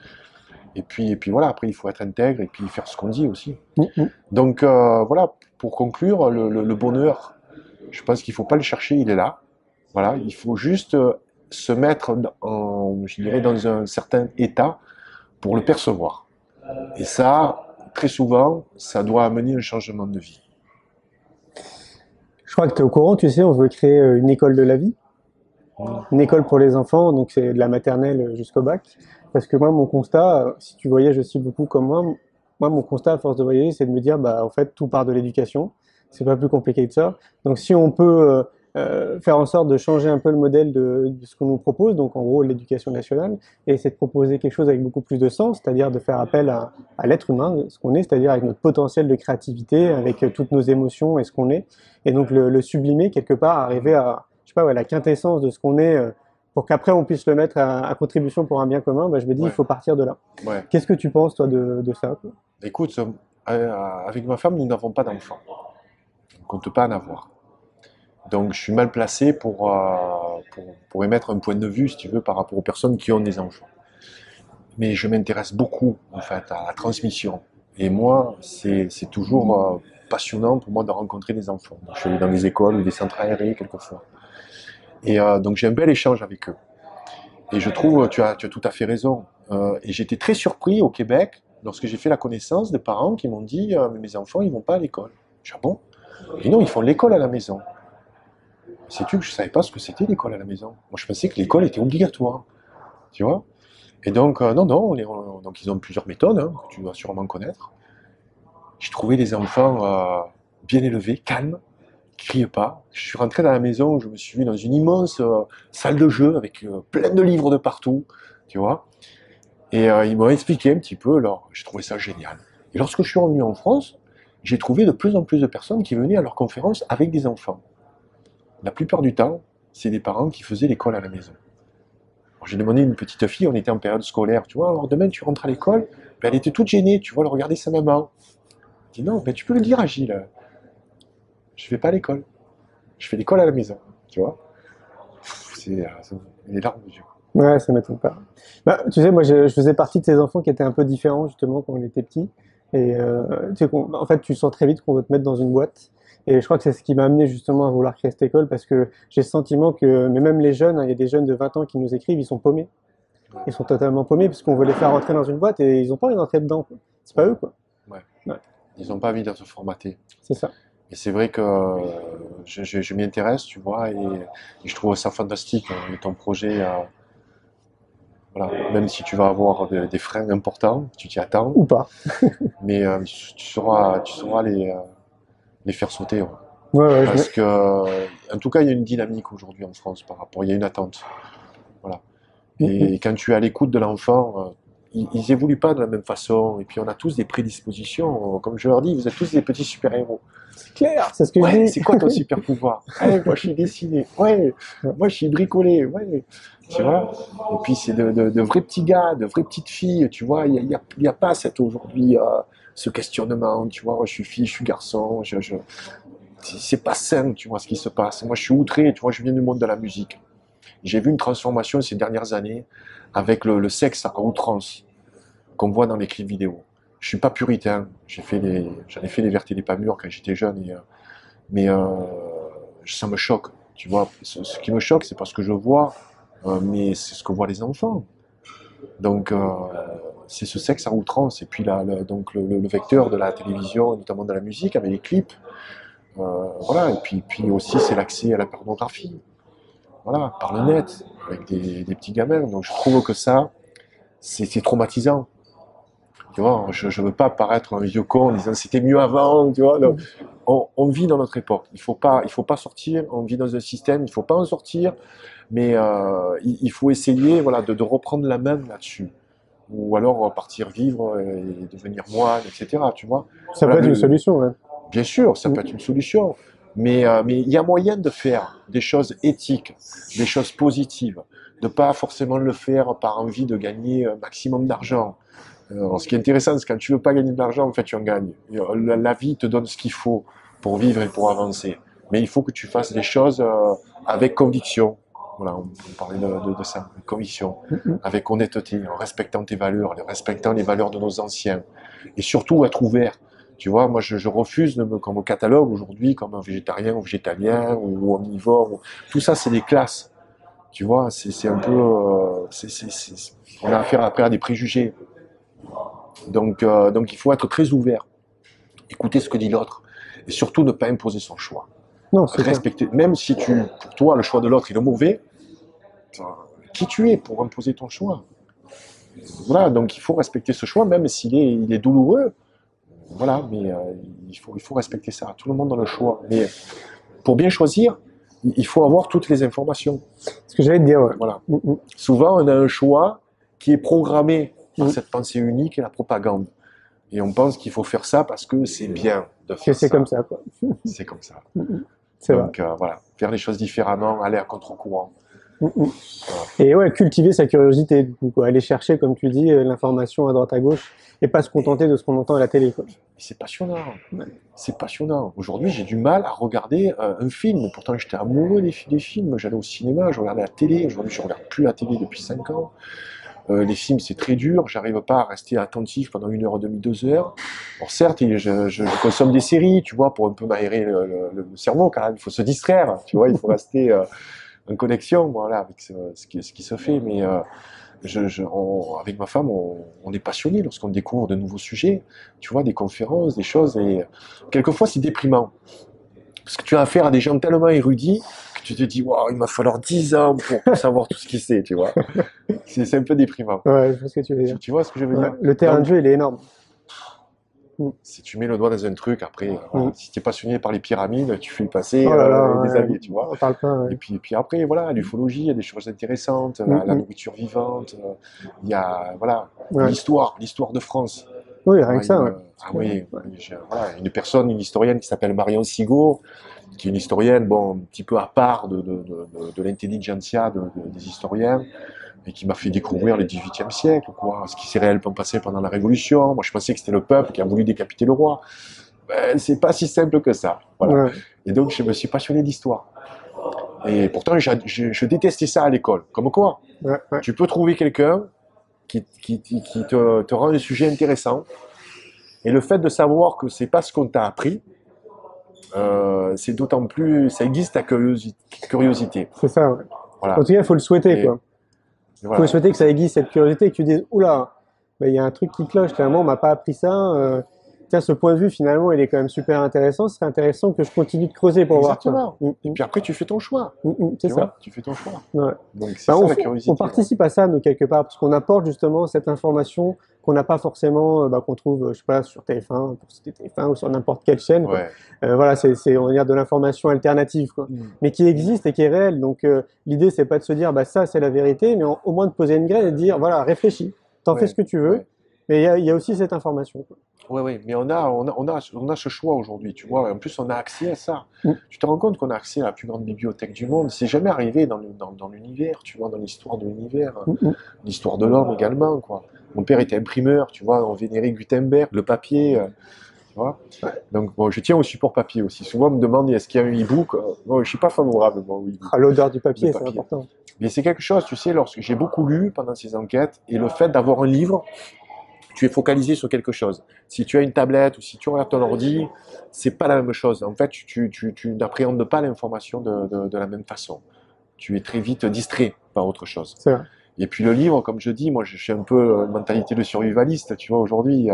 Et puis voilà, après, il faut être intègre et puis faire ce qu'on dit aussi. Mm. Donc voilà, pour conclure, le bonheur, je pense qu'il ne faut pas le chercher, il est là. Voilà, il faut juste se mettre je dirais, dans un certain état pour le percevoir. Et ça, très souvent, ça doit amener un changement de vie. Je crois que tu es au courant, tu sais, on veut créer une école de la vie, une école pour les enfants, donc c'est de la maternelle jusqu'au bac. Parce que moi, mon constat, si tu voyages aussi beaucoup comme moi, mon constat à force de voyager, c'est de me dire, bah, en fait, tout part de l'éducation. C'est pas plus compliqué que ça. Donc, si on peut faire en sorte de changer un peu le modèle de ce qu'on nous propose, donc en gros l'éducation nationale, et essayer de proposer quelque chose avec beaucoup plus de sens, c'est-à-dire de faire appel à l'être humain, ce qu'on est, c'est-à-dire avec notre potentiel de créativité, avec toutes nos émotions et ce qu'on est, et donc le sublimer quelque part, arriver à, je sais pas, ouais, la quintessence de ce qu'on est, pour qu'après on puisse le mettre à contribution pour un bien commun, bah, je me dis il Ouais, faut partir de là. ouais. Qu'est-ce que tu penses toi de ça, quoi? Écoute, avec ma femme, nous n'avons pas d'enfants. On ne compte pas en avoir. Donc je suis mal placé pour émettre un point de vue, si tu veux, par rapport aux personnes qui ont des enfants. Mais je m'intéresse beaucoup, en fait, à la transmission. Et moi, c'est toujours passionnant pour moi de rencontrer des enfants. Donc, je suis allé dans des écoles ou des centres aérés quelquefois. Et donc j'ai un bel échange avec eux. Et je trouve, tu as tout à fait raison. Et j'étais très surpris au Québec lorsque j'ai fait la connaissance de parents qui m'ont dit mais mes enfants, ils vont pas à l'école. Je dis ah bon? Et non, ils font l'école à la maison. Sais-tu que je savais pas ce que c'était l'école à la maison? Moi, je pensais que l'école était obligatoire. Tu vois? Et donc, non, non, donc ils ont plusieurs méthodes hein, que tu dois sûrement connaître. J'ai trouvé des enfants bien élevés, calmes, qui crient pas. Je suis rentré dans la maison, je me suis vu dans une immense salle de jeu avec plein de livres de partout, tu vois. Et ils m'ont expliqué un petit peu, alors j'ai trouvé ça génial. Et lorsque je suis revenu en France, j'ai trouvé de plus en plus de personnes qui venaient à leurs conférences avec des enfants. La plupart du temps, c'est des parents qui faisaient l'école à la maison. J'ai demandé à une petite fille, on était en période scolaire, tu vois, alors demain tu rentres à l'école, ben, elle était toute gênée, tu vois, elle regardait sa maman. Je dis non, ben, tu peux le dire à Gilles, je vais pas à l'école, je fais l'école à la maison, tu vois. C'est les larmes aux yeux. Ouais, ça m'étonne pas. Bah, tu sais, moi, je faisais partie de ces enfants qui étaient un peu différents, justement, quand on était petit. Et tu sais, en fait, tu sens très vite qu'on veut te mettre dans une boîte. Et je crois que c'est ce qui m'a amené justement à vouloir créer cette école, parce que j'ai le sentiment que, mais même les jeunes, hein, il y a des jeunes de 20 ans qui nous écrivent, ils sont paumés. Ouais, Ils sont totalement paumés, parce qu'on veut les faire rentrer dans une boîte et ils ont pas envie d'entrer dedans, quoi. C'est pas ouais, eux, quoi. ouais. Ouais, Ils n'ont pas envie d'être formatés. c'est ça. Et c'est vrai que je m'y intéresse, tu vois, et je trouve ça fantastique, ton projet. Voilà. Même si tu vas avoir des freins importants, tu t'y attends, Ou pas. mais tu sauras les faire sauter. Ouais. Ouais, ouais, Parce que, en tout cas, il y a une dynamique aujourd'hui en France par rapport, il y a une attente. Voilà. Mm. Et quand tu es à l'écoute de l'enfant, ils évoluent pas de la même façon. Et puis on a tous des prédispositions. Comme je leur dis, vous êtes tous des petits super-héros. C'est clair, c'est ce que je Ouais, dis. c'est quoi ton super pouvoir? Ouais, moi je suis dessiné. Ouais, moi je suis bricolé. Ouais, tu vois. Et puis c'est de vrais petits gars, de vraies petites filles. Tu vois, il y a pas cette aujourd'hui ce questionnement. Tu vois, je suis fille, je suis garçon. C'est pas sain, tu vois, ce qui se passe. Moi je suis outré. Tu vois, je viens du monde de la musique. J'ai vu une transformation ces dernières années avec le sexe à outrance qu'on voit dans les clips vidéo. Je suis pas puritain. J'en ai fait des vertes et des pas mûres quand j'étais jeune, mais ça me choque. Tu vois, ce qui me choque, c'est parce que je vois, mais c'est ce que voient les enfants. Donc, c'est ce sexe à outrance. Et puis là, donc le vecteur de la télévision, notamment de la musique, avec les clips. Voilà. Et puis aussi, c'est l'accès à la pornographie. Voilà, par le net, avec des petits gamins. Donc, je trouve que ça, c'est traumatisant. Tu vois, je veux pas paraître un vieux con en disant c'était mieux avant, tu vois. Donc, on vit dans notre époque. Il faut pas sortir. On vit dans un système. Il faut pas en sortir. Mais il faut essayer, voilà, de reprendre la main là-dessus. ou alors partir vivre et devenir moine, etc. Tu vois. Ça peut Voilà, être une solution, ouais. bien sûr, ça peut être une solution, mais il y a moyen de faire des choses éthiques, des choses positives, de pas forcément le faire par envie de gagner un maximum d'argent. Ce qui est intéressant, c'est quand tu veux pas gagner de l'argent, en fait, tu en gagnes. La vie te donne ce qu'il faut pour vivre et pour avancer. Mais il faut que tu fasses des choses avec conviction. Voilà, on parlait de ça, avec conviction, Mm, avec honnêteté, en respectant tes valeurs, en respectant les valeurs de nos anciens. Et surtout, être ouvert. Tu vois, moi, je refuse de me, comme au catalogue aujourd'hui, comme un végétarien ou végétalien ou omnivore. Tout ça, c'est des classes. Tu vois, c'est un peu, on a affaire après à des préjugés. Donc il faut être très ouvert, écouter ce que dit l'autre, et surtout ne pas imposer son choix. non, c'est clair. Respecter, même si pour toi, le choix de l'autre est mauvais, qui tu es pour imposer ton choix? Voilà, donc il faut respecter ce choix, même il est douloureux. Voilà, mais il faut respecter ça. Tout le monde a le choix. Mais pour bien choisir, il faut avoir toutes les informations. Ce que j'allais te dire, ouais. Voilà. Mm, Souvent, on a un choix qui est programmé par mm. cette pensée unique et la propagande. Et on pense qu'il faut faire ça parce que c'est bien de Que faire c'est ça. comme ça, quoi. C'est comme ça. Mm, mm. C'est vrai. Donc voilà, faire les choses différemment, aller à contre-courant. Mm, mm. Voilà. Et ouais, cultiver sa curiosité, du coup, quoi. Aller chercher, comme tu dis, l'information à droite à gauche, et pas se contenter de ce qu'on entend à la télé, quoi. Et c'est passionnant. Ouais. C'est passionnant. Aujourd'hui, j'ai du mal à regarder un film. Pourtant, j'étais amoureux des films. J'allais au cinéma, je regardais la télé. Aujourd'hui, je regarde plus la télé depuis 5 ans. Les films, c'est très dur. J'arrive pas à rester attentif pendant 1 heure et demie, 2 heures. Alors certes, je consomme des séries, tu vois, pour un peu m'aérer le cerveau quand même. Il faut se distraire, tu vois. Il faut rester en connexion, voilà, avec ce qui se fait. Mais avec ma femme, on est passionné lorsqu'on découvre de nouveaux sujets, tu vois, des conférences, des choses. Et quelquefois, c'est déprimant. Parce que tu as affaire à des gens tellement érudits que tu te dis, waouh, il va falloir 10 ans pour savoir tout ce qu'il sait, tu vois. C'est un peu déprimant. Ouais, je vois ce que tu veux dire. Tu vois ce que je veux Ouais. dire? Le terrain Donc, de jeu, il est énorme. Mm. si tu mets le doigt dans un truc, après, voilà, Mm. si tu es passionné par les pyramides, tu fais y passer Oh là là, des ouais, années, tu vois. on parle pas, ouais. Et puis après, voilà, l'ufologie, il y a des choses intéressantes, Mm, la mm. nourriture vivante, il y a, voilà, Ouais. l'histoire de France. Oui, rien Ah, que ça, ouais. oui, voilà, une historienne qui s'appelle Marion Sigaud, qui est une historienne, bon, un petit peu à part de l'intelligentsia des historiens, et qui m'a fait découvrir le XVIIIe siècle, quoi, ce qui s'est réellement passé pendant la Révolution. Moi, je pensais que c'était le peuple qui a voulu décapiter le roi. Ben, c'est pas si simple que ça, voilà. Ouais. Et donc, je me suis passionné d'histoire. Et pourtant, je détestais ça à l'école. Comme quoi, Ouais, ouais. tu peux trouver quelqu'un qui te rend un sujet intéressant, et le fait de savoir que c'est pas ce qu'on t'a appris, c'est d'autant plus, ça aiguise ta curiosité. C'est ça, ouais. Voilà. En tout cas, il faut le souhaiter, Et, quoi. Il voilà. faut souhaiter que ça aiguise cette curiosité et que tu dises, oula, ben, il y a un truc qui cloche, clairement, on m'a pas appris ça. Tiens, ce point de vue, finalement, il est quand même super intéressant. Ce serait intéressant que je continue de creuser pour voir, quoi. Exactement. Et puis après, tu fais ton choix. C'est Tu ça. vois, tu fais ton choix. Ouais. Donc c'est Ben, ça la curiosité. on participe à ça, nous, quelque part, parce qu'on apporte justement cette information qu'on n'a pas forcément, qu'on trouve, je sais pas, sur TF1, pour citer TF1, ou sur n'importe quelle chaîne, quoi. Ouais. Voilà, on va dire de l'information alternative, quoi. Mais qui existe et qui est réelle. Donc, l'idée, c'est pas de se dire, bah, ça, c'est la vérité, mais au moins de poser une graine et de dire, voilà, réfléchis, t'en Ouais. fais ce que tu veux, Ouais. mais il y a aussi cette information, quoi. Ouais, mais on a ce choix aujourd'hui, tu vois. Et en plus, on a accès à ça. Mm. Tu te rends compte qu'on a accès à la plus grande bibliothèque du monde. C'est jamais arrivé dans l'univers, tu vois, dans l'histoire de l'univers, l'histoire de l'homme également, quoi. Mon père était imprimeur, tu vois, on vénérait Gutenberg, le papier, tu vois. Ouais. Donc, bon, je tiens au support papier aussi. Souvent, on me demande est-ce qu'il y a un e-book. Bon, je suis pas favorable, moi, au e-book. Ah, l'odeur du papier, Le c'est papier. important. Mais c'est quelque chose, tu sais, lorsque j'ai beaucoup lu pendant ces enquêtes, et le fait d'avoir un livre, tu es focalisé sur quelque chose. Si tu as une tablette ou si tu regardes ton ordi, c'est pas la même chose. En fait, tu n'appréhendes pas l'information de la même façon. Tu es très vite distrait par autre chose. C'est vrai. Et puis le livre, comme je dis, moi je suis un peu une mentalité de survivaliste, tu vois, aujourd'hui,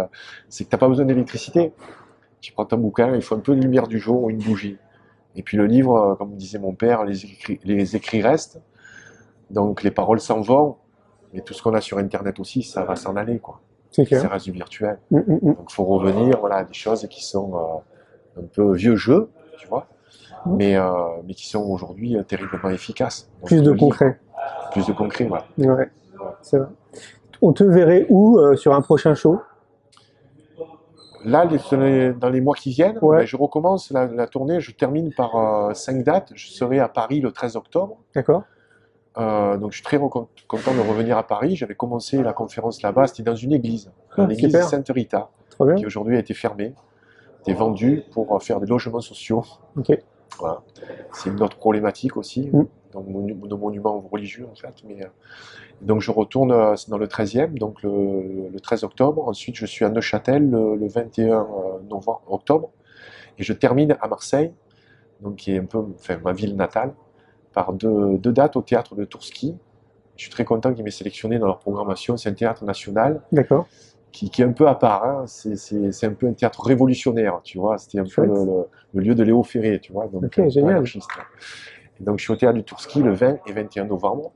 c'est que t'as pas besoin d'électricité. Tu prends ton bouquin, il faut un peu de lumière du jour ou une bougie. Et puis le livre, comme disait mon père, les écrits restent, donc les paroles s'en vont, mais tout ce qu'on a sur Internet aussi, ça va s'en aller, quoi. C'est Ça clair. reste du virtuel. Mm, mm, mm. Donc il faut revenir, voilà, à des choses qui sont un peu vieux jeu, tu vois, mais qui sont aujourd'hui terriblement efficaces. Donc, Plus de le livre, concret. plus de concret, voilà. Ouais, c'est vrai. On te verrait où sur un prochain show? Là, dans les mois qui viennent, Ouais. ben, je recommence la tournée. Je termine par 5 dates. Je serai à Paris le 13 octobre. D'accord. Donc, je suis très content de revenir à Paris. J'avais commencé la conférence là-bas. C'était dans une église, Ah, l'église de super. Sainte-Rita, Trop bien. qui aujourd'hui a été fermée, été vendue pour faire des logements sociaux. Ok. Voilà. C'est une autre problématique aussi, Mm. donc nos monuments religieux en fait. Donc je retourne dans le 13e, donc le 13 octobre. Ensuite, je suis à Neuchâtel le 21 octobre. Et je termine à Marseille, donc qui est un peu enfin, ma ville natale, par deux dates au théâtre de Tourski. Je suis très content qu'ils m'aient sélectionné dans leur programmation. C'est un théâtre national D'accord. qui est un peu à part. Hein. C'est un peu un théâtre révolutionnaire, tu vois. C'était un peu Chouette. le lieu de Léo Ferré, tu vois. Donc, Ok, génial. anarchiste. Et donc je suis au théâtre du Tourski le 20 et 21 novembre.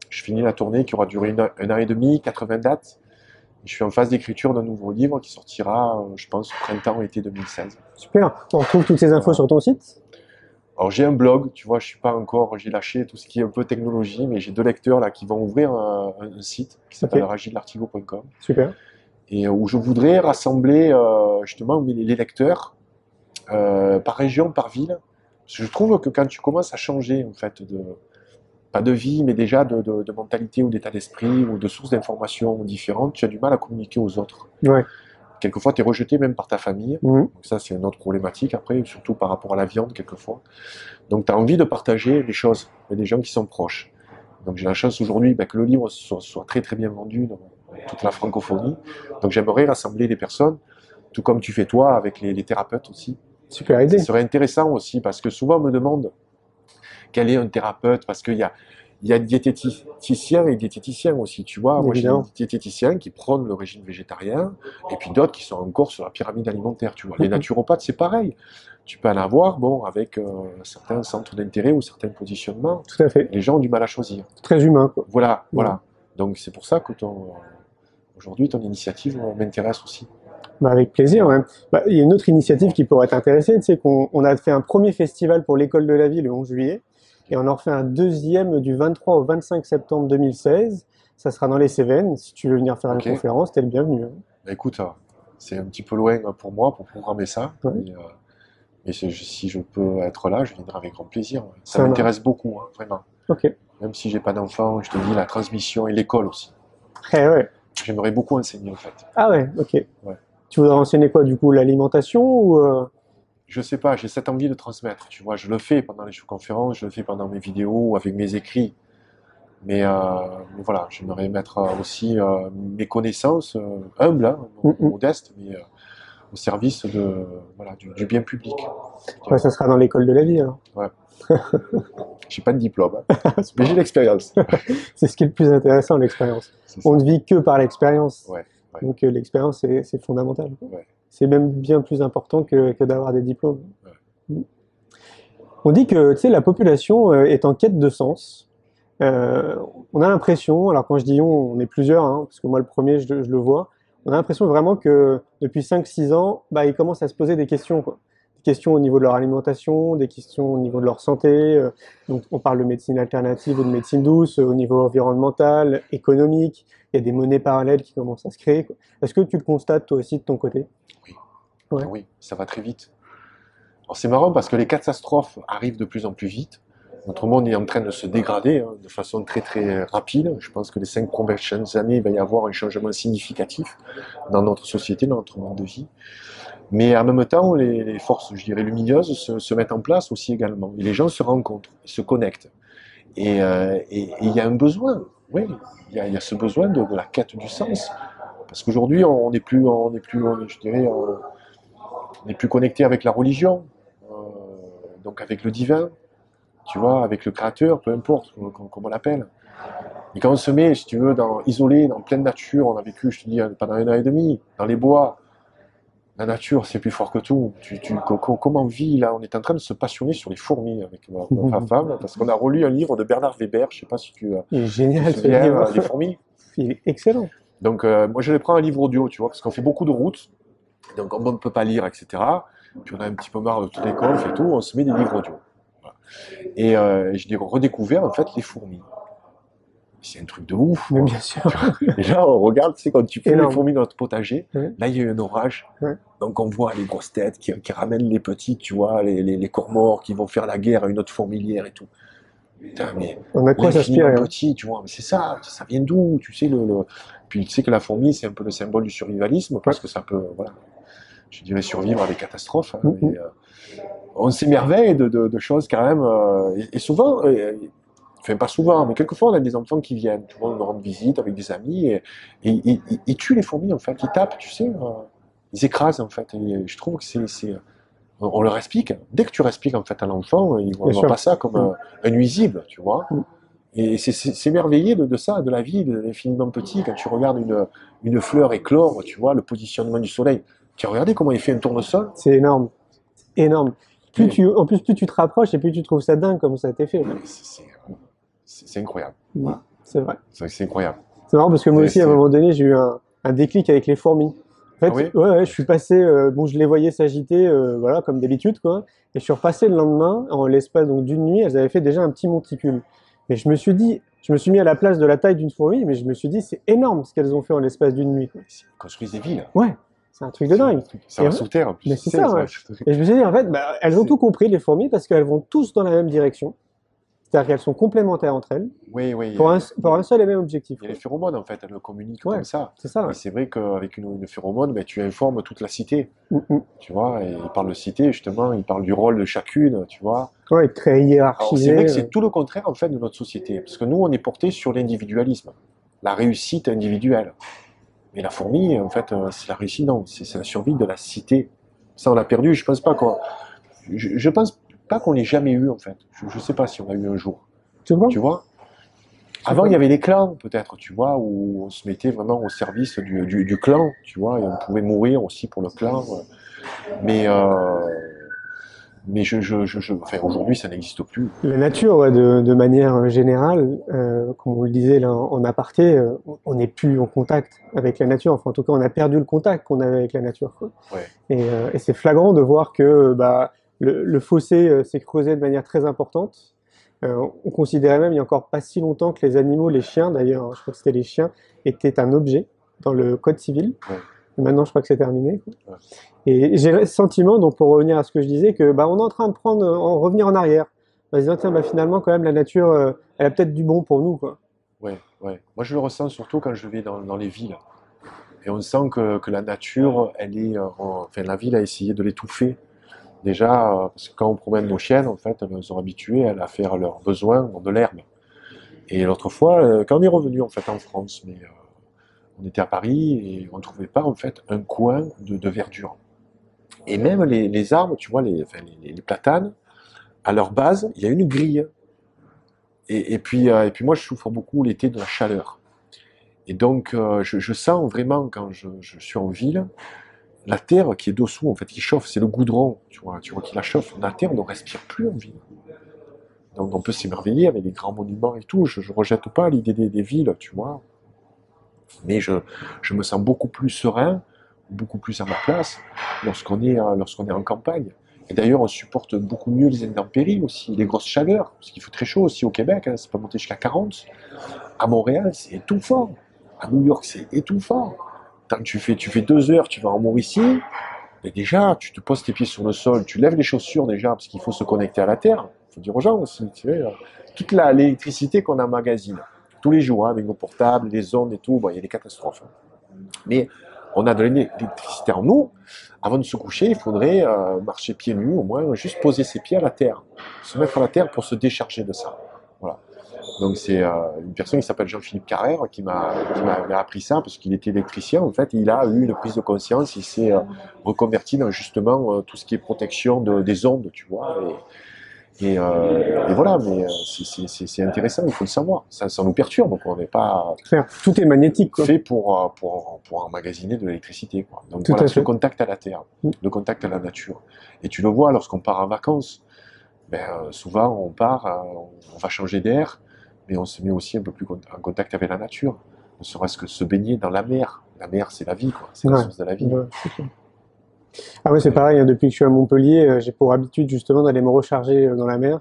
Je finis la tournée qui aura duré un an et demi, 80 dates. Et je suis en phase d'écriture d'un nouveau livre qui sortira, je pense, au printemps-été 2016. Super. On retrouve toutes ces infos Voilà. sur ton site? Alors j'ai un blog, tu vois, je suis pas encore, j'ai lâché tout ce qui est un peu technologie, mais j'ai 2 lecteurs là qui vont ouvrir un site qui s'appelle Ok. ragilartigot.com Super. et où je voudrais rassembler justement les lecteurs par région, par ville. Parce que je trouve que quand tu commences à changer en fait pas de vie, mais déjà de mentalité ou d'état d'esprit ou de sources d'informations différentes, tu as du mal à communiquer aux autres. Ouais. Quelquefois, tu es rejeté même par ta famille. Mhm. Donc ça, c'est une autre problématique après, surtout par rapport à la viande, quelquefois. Donc, tu as envie de partager les choses avec des gens qui sont proches. Donc, j'ai la chance aujourd'hui que le livre soit très très bien vendu dans toute la francophonie. Donc, j'aimerais rassembler les personnes, tout comme tu fais toi, avec les thérapeutes aussi. Super Ça idée. serait intéressant aussi, parce que souvent on me demande quel est un thérapeute, parce il y a diététiciens et diététiciens aussi, tu vois. Moi, j'ai des Évidemment. diététiciens qui prônent le régime végétarien, et puis d'autres qui sont encore sur la pyramide alimentaire, tu vois. Les Mhm. naturopathes, c'est pareil. Tu peux en avoir, bon, avec certains centres d'intérêt ou certains positionnements. Tout à fait. Les gens ont du mal à choisir. Très humain, quoi. Voilà, Ouais. voilà. Donc, c'est pour ça que aujourd'hui, ton initiative m'intéresse aussi. Bah, avec plaisir, ouais. Bah, il y a une autre initiative qui pourrait t'intéresser, tu sais qu'on a fait un premier festival pour l'école de la vie le 11 juillet, et on en refait un deuxième du 23 au 25 septembre 2016. Ça sera dans les Cévennes. Si tu veux venir faire Ok. une conférence, t'es le bienvenu, hein. Bah, écoute, c'est un petit peu loin pour moi pour programmer ça. Ouais. Mais si je peux être là, je viendrai avec grand plaisir. Ça Ça m'intéresse beaucoup, hein, vraiment. Ok. Même si j'ai pas d'enfant, je te dis la transmission et l'école aussi. Eh ouais. J'aimerais beaucoup enseigner en fait. Ah ouais, ok. Ouais. Tu voudrais enseigner quoi, du coup, l'alimentation ou Je sais pas, j'ai cette envie de transmettre. Tu vois, je le fais pendant les conférences, je le fais pendant mes vidéos, avec mes écrits. Mais voilà, j'aimerais mettre aussi mes connaissances humbles, hein, modestes, mais au service voilà, du bien public. Ouais, ça sera dans l'école de la vie, alors. Ouais. J'ai pas de diplôme, hein, mais j'ai l'expérience. C'est ce qui est le plus intéressant, l'expérience. C'est ça. On ne vit que par l'expérience. Ouais, ouais. Donc l'expérience, c'est fondamental. Ouais. C'est même bien plus important que d'avoir des diplômes. Ouais. On dit que, tu sais, la population est en quête de sens. On a l'impression, alors quand je dis on est plusieurs, hein, parce que moi le premier, je le vois, on a l'impression vraiment que depuis 5-6 ans, bah, ils commencent à se poser des questions, quoi. Des questions au niveau de leur alimentation, des questions au niveau de leur santé. Donc on parle de médecine alternative ou de médecine douce, au niveau environnemental, économique. Il y a des monnaies parallèles qui commencent à se créer, quoi. Est-ce que tu le constates toi aussi de ton côté? Oui. Ouais. Oui, ça va très vite. Alors c'est marrant parce que les catastrophes arrivent de plus en plus vite. Notre monde est en train de se dégrader hein, de façon très très rapide. Je pense que les 5 prochaines années, il va y avoir un changement significatif dans notre société, dans notre mode de vie. Mais en même temps, les forces, je dirais, lumineuses se mettent en place aussi également. Et les gens se rencontrent, se connectent. Et il y a un besoin, oui, il y a ce besoin de la quête du sens. Parce qu'aujourd'hui, je dirais, on n'est plus connecté avec la religion, donc avec le divin, tu vois, avec le créateur, peu importe comment on l'appelle. Et quand on se met, si tu veux, isolé, dans pleine nature, on a vécu, je te dis, pendant un an et demi, dans les bois, la nature, c'est plus fort que tout. Comment on vit, là, on est en train de se passionner sur les fourmis avec ma femme, parce qu'on a relu un livre de Bernard Weber, je sais pas si tu Il est te génial ce souviens, livre. Les fourmis. Il est excellent. Donc, moi, je les prends un livre audio, tu vois, parce qu'on fait beaucoup de routes, donc on ne peut pas lire, etc. Puis on a un petit peu marre de toutes les confs et tout, on se met des livres audio. Voilà. Et je l'ai redécouvert, en fait, les fourmis. c'est un truc de ouf, Mais quoi. bien sûr. Et là, on regarde, tu sais, quand tu fais les Énorme. fourmis dans notre potager, Ouais. là, il y a eu un orage. Ouais. Donc, on voit les grosses têtes qui ramènent les petites, tu vois, les corps qui vont faire la guerre à une autre fourmilière et tout. Putain, mais On a quoi l'infiniment s'inspirer, hein. petit, tu vois, mais c'est ça vient d'où, tu sais, Puis tu sais que la fourmi, c'est un peu le symbole du survivalisme, parce Ouais. que ça peut, voilà, je dirais survivre à des catastrophes, hein, Mhm. et, on s'émerveille de choses quand même, et souvent, enfin pas souvent, mais quelquefois on a des enfants qui viennent, tu vois, on leur rend visite avec des amis, ils tuent les fourmis en fait, ils tapent, tu sais, ils écrasent en fait, et je trouve que on leur explique, dès que tu leur expliques en fait à l'enfant, ils Bien voient sûr. pas ça comme un nuisible, tu vois. Mm. Et c'est s'émerveiller de ça, de la vie, de l'infiniment petit, quand tu regardes une fleur éclore, tu vois, le positionnement du soleil. Tu as regardé comment il fait un tournesol? C'est énorme. Énorme. Mais En plus, plus tu te rapproches et plus tu trouves ça dingue comme ça a été fait. c'est incroyable. Ouais, c'est vrai. C'est incroyable. C'est marrant parce que moi Et aussi, à un moment donné, j'ai eu un déclic avec les fourmis. En Ah fait, oui? ouais, je suis passé, bon, je les voyais s'agiter, voilà, comme d'habitude, quoi. Et je suis repassé le lendemain, en l'espace donc d'une nuit, elles avaient fait déjà un petit monticule. Mais je me suis dit, je me suis mis à la place de la taille d'une fourmi, mais je me suis dit, c'est énorme ce qu'elles ont fait en l'espace d'une nuit, quoi. Ils construisent des villes. Ouais, c'est un truc de dingue. Ça Et va sous terre, en plus. mais Tu c'est sais, ça, ça ouais. va sous terre. Et je me suis dit, en fait, bah, elles ont C'est- tout compris, les fourmis, parce qu'elles vont tous dans la même direction. C'est-à-dire qu'elles sont complémentaires entre elles, Oui, oui. pour un seul et même objectif, Il y a les quoi. phéromones, en fait, elles le communiquent Ouais, comme ça. c'est ça, Et ouais. c'est vrai qu'avec une phéromone, ben, tu informes toute la cité, Mm, mm. tu vois. Et ils parlent de cité, justement, ils parlent du rôle de chacune, tu vois. Ouais, très Alors, c'est vrai hiérarchisé. que c'est tout le contraire, en fait, de notre société. Parce que nous, on est porté sur l'individualisme, la réussite individuelle. Mais la fourmi, en fait, c'est la réussite, non, c'est la survie de la cité. Ça, on l'a perdu, je pense pas qu'on... Je pense pas qu'on l'ait jamais eu, en fait. Je sais pas si on l'a eu un jour, Tu vois? tu vois. Avant, il y avait les clans, peut-être, tu vois, où on se mettait vraiment au service du clan, tu vois, et on pouvait mourir aussi pour le clan. Mais, enfin, aujourd'hui, ça n'existe plus. La nature, ouais, de manière générale, comme on le disait là en aparté, on n'est plus en contact avec la nature. Enfin, en tout cas, on a perdu le contact qu'on avait avec la nature, quoi. Ouais. Et c'est flagrant de voir que bah, le fossé s'est creusé de manière très importante. On considérait même il n'y a encore pas si longtemps que les animaux, les chiens d'ailleurs, hein, je crois que c'était les chiens, étaient un objet dans le code civil. Ouais. Et maintenant, je crois que c'est terminé, quoi. Ouais. Et j'ai le sentiment, donc pour revenir à ce que je disais, que bah, on est en train de revenir en arrière. En se disant, tiens, bah, finalement, quand même, la nature, elle a peut-être du bon pour nous, quoi. Ouais, ouais. Moi, je le ressens surtout quand je vais dans les villes. Et on sent que la nature, elle est, enfin, la ville a essayé de l'étouffer. Déjà, parce que quand on promène nos chiennes, en fait, elles sont habituées à faire leurs besoins dans de l'herbe. Et l'autre fois, quand on est revenu en fait en France, mais on était à Paris et on ne trouvait pas en fait un coin de verdure. Et même les arbres, tu vois, enfin, les platanes, à leur base, il y a une grille. Et puis moi, je souffre beaucoup l'été de la chaleur. Et donc, je sens vraiment quand je suis en ville, la terre qui est dessous, en fait, qui chauffe, c'est le goudron, tu vois qui la chauffe. La terre, on ne respire plus en ville. Donc on peut s'émerveiller avec les grands monuments et tout. Je ne rejette pas l'idée des villes, tu vois. Mais je me sens beaucoup plus serein, beaucoup plus à ma place lorsqu'on est en campagne. Et d'ailleurs, on supporte beaucoup mieux les intempéries aussi, les grosses chaleurs, parce qu'il fait très chaud aussi au Québec, hein, c'est pas monté jusqu'à 40. À Montréal, c'est étouffant. À New York, c'est étouffant. Quand tu fais 2 heures, tu vas en Mauricie, et déjà, tu te poses tes pieds sur le sol, tu lèves les chaussures déjà, parce qu'il faut se connecter à la terre. Il faut dire aux gens aussi, tu sais, toute l'électricité qu'on emmagasine tous les jours, hein, avec nos portables, les ondes et tout, bon, il y a des catastrophes. Mais on a de l'électricité en nous. Avant de se coucher, il faudrait marcher pieds nus, au moins juste poser ses pieds à la terre, se mettre à la terre pour se décharger de ça. Voilà. Donc c'est une personne qui s'appelle Jean-Philippe Carrère qui m'a appris ça parce qu'il était électricien en fait. Et il a eu une prise de conscience, il s'est reconverti dans justement tout ce qui est protection des ondes, tu vois. Et voilà, mais c'est intéressant, il faut le savoir. Ça nous perturbe, donc on n'est pas Claire, tout est magnétique, quoi. fait pour emmagasiner de l'électricité, quoi. Donc Tout voilà, à c'est le fait. contact à la terre, Mm. le contact à la nature. Et tu le vois lorsqu'on part en vacances. Ben, souvent on part, on va changer d'air, mais on se met aussi un peu plus en contact avec la nature. Ne serait-ce que se baigner dans la mer. La mer, c'est la vie, quoi. C'est la Ouais. source de la vie. Ouais, c'est clair. Ah ouais, c'est pareil, hein, depuis que je suis à Montpellier, j'ai pour habitude justement d'aller me recharger dans la mer.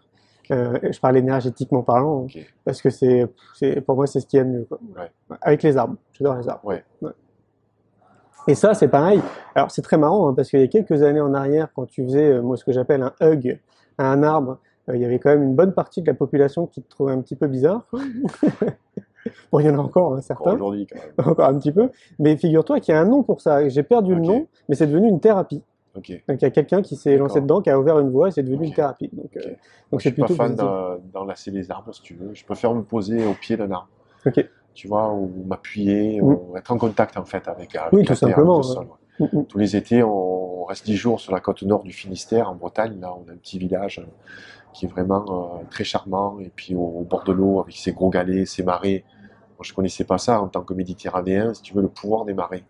Je parle énergétiquement parlant, Ok. parce que pour moi, c'est ce qu'il y a de mieux, quoi. Ouais. Avec les arbres. J'adore les arbres. Ouais. Ouais. Et ça, c'est pareil. Alors, c'est très marrant, hein, parce qu'il y a quelques années en arrière, quand tu faisais, moi, ce que j'appelle un hug à un arbre, il y avait quand même une bonne partie de la population qui te trouvait un petit peu bizarre. Bon, il y en a encore, hein, Encore certains, aujourd'hui, quand même. encore un petit peu. Mais figure-toi qu'il y a un nom pour ça. J'ai perdu le Ok. nom, mais c'est devenu une thérapie. Ok. Donc, il y a quelqu'un qui s'est lancé D'accord. dedans, qui a ouvert une voie, et c'est devenu Ok. une thérapie. Donc, Ok. Moi, donc je c'est suis pas plutôt fan positif. d'enlacer les arbres, si tu veux. Je préfère me poser au pied d'un arbre. Ok. Tu vois, ou m'appuyer, Mm. ou être en contact, en fait, avec Oui, la tout terre, avec le simplement. sol. Mm, mm. Tous les étés, on reste 10 jours sur la côte nord du Finistère, en Bretagne. Là, on a un petit village qui est vraiment très charmant. Et puis, au bord de l'eau, avec ses gros galets, ses marées. Moi, je connaissais pas ça en tant que Méditerranéen, si tu veux, le pouvoir des marées.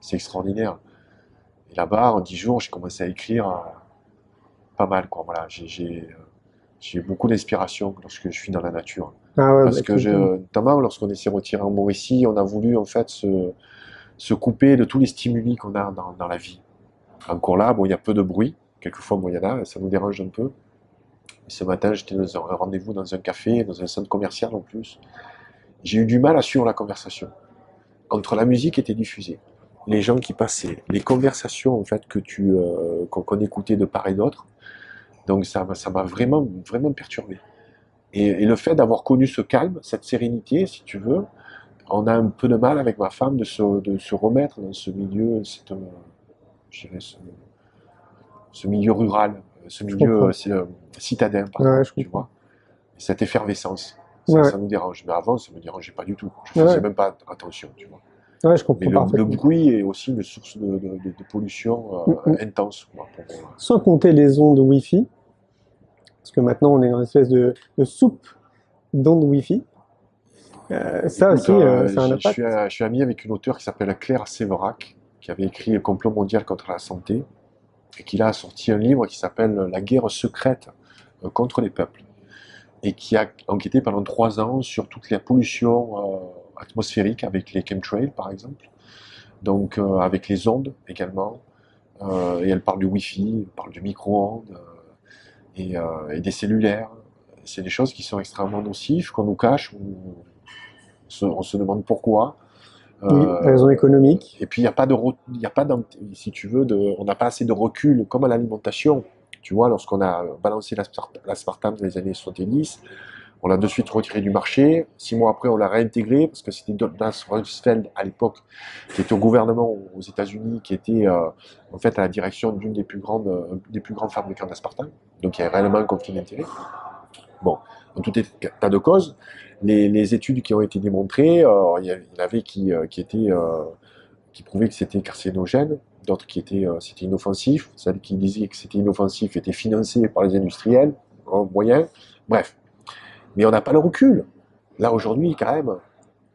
C'est extraordinaire. Et là-bas, en 10 jours, j'ai commencé à écrire pas mal, quoi. Voilà, j'ai beaucoup d'inspiration lorsque je suis dans la nature. Ah ouais, Parce bah, que, tu m'étonnes. notamment, lorsqu'on s'est retiré en Mauricie, on a voulu, en fait, se couper de tous les stimuli qu'on a dans la vie. Encore là, bon, il y a peu de bruit. Quelquefois, bon, il y en a, ça nous dérange un peu. Et ce matin, j'étais dans un rendez-vous dans un café, dans un centre commercial en plus. J'ai eu du mal à suivre la conversation. Entre la musique qui était diffusée, les gens qui passaient, les conversations en fait qu'on écoutait de part et d'autre. Donc ça m'a vraiment vraiment perturbé. Et le fait d'avoir connu ce calme, cette sérénité, si tu veux, on a un peu de mal avec ma femme de se remettre dans ce milieu, je dirais ce milieu rural, ce Je milieu comprends. citadin, pardon, Ouais, je tu comprends. vois. Cette effervescence, Ouais, ça nous dérange. Mais avant, ça me dérangeait pas du tout. Je faisais ouais, même pas attention, tu vois. ouais, je Mais comprends le parfaitement. bruit est aussi une source de pollution Mm, mm. intense, quoi, Sans compter les ondes Wi-Fi, parce que maintenant on est dans une espèce de soupe d'ondes Wi-Fi. Ça Écoute, aussi, ça a un impact. je suis ami avec une auteure qui s'appelle Claire Séverac, qui avait écrit Le complot mondial contre la santé, et qui là a sorti un livre qui s'appelle La guerre secrète contre les peuples, et qui a enquêté pendant 3 ans sur toute la pollution atmosphérique avec les chemtrails, par exemple, donc avec les ondes également, et elle parle du Wi-Fi, elle parle du micro-ondes, et des cellulaires. C'est des choses qui sont extrêmement nocives, qu'on nous cache, on se demande pourquoi. Oui, raison économique. Et puis il y a pas si tu veux, on n'a pas assez de recul, comme à l'alimentation. Tu vois, lorsqu'on a balancé l'aspartame dans les années 70, on l'a de suite retiré du marché. 6 mois après, on l'a réintégré parce que c'était Douglas Rumsfeld à l'époque, qui était au gouvernement aux États-Unis, qui était en fait à la direction d'une des plus grands fabricants d'aspartame. Donc il y a réellement un conflit d'intérêts. Bon, en tout état de cause, les études qui ont été démontrées, il y en avait qui prouvaient que c'était carcinogène, d'autres qui étaient c'était inoffensif, celles qui disaient que c'était inoffensif étaient financées par les industriels, moyens, bref. Mais on n'a pas le recul. Là aujourd'hui, quand même,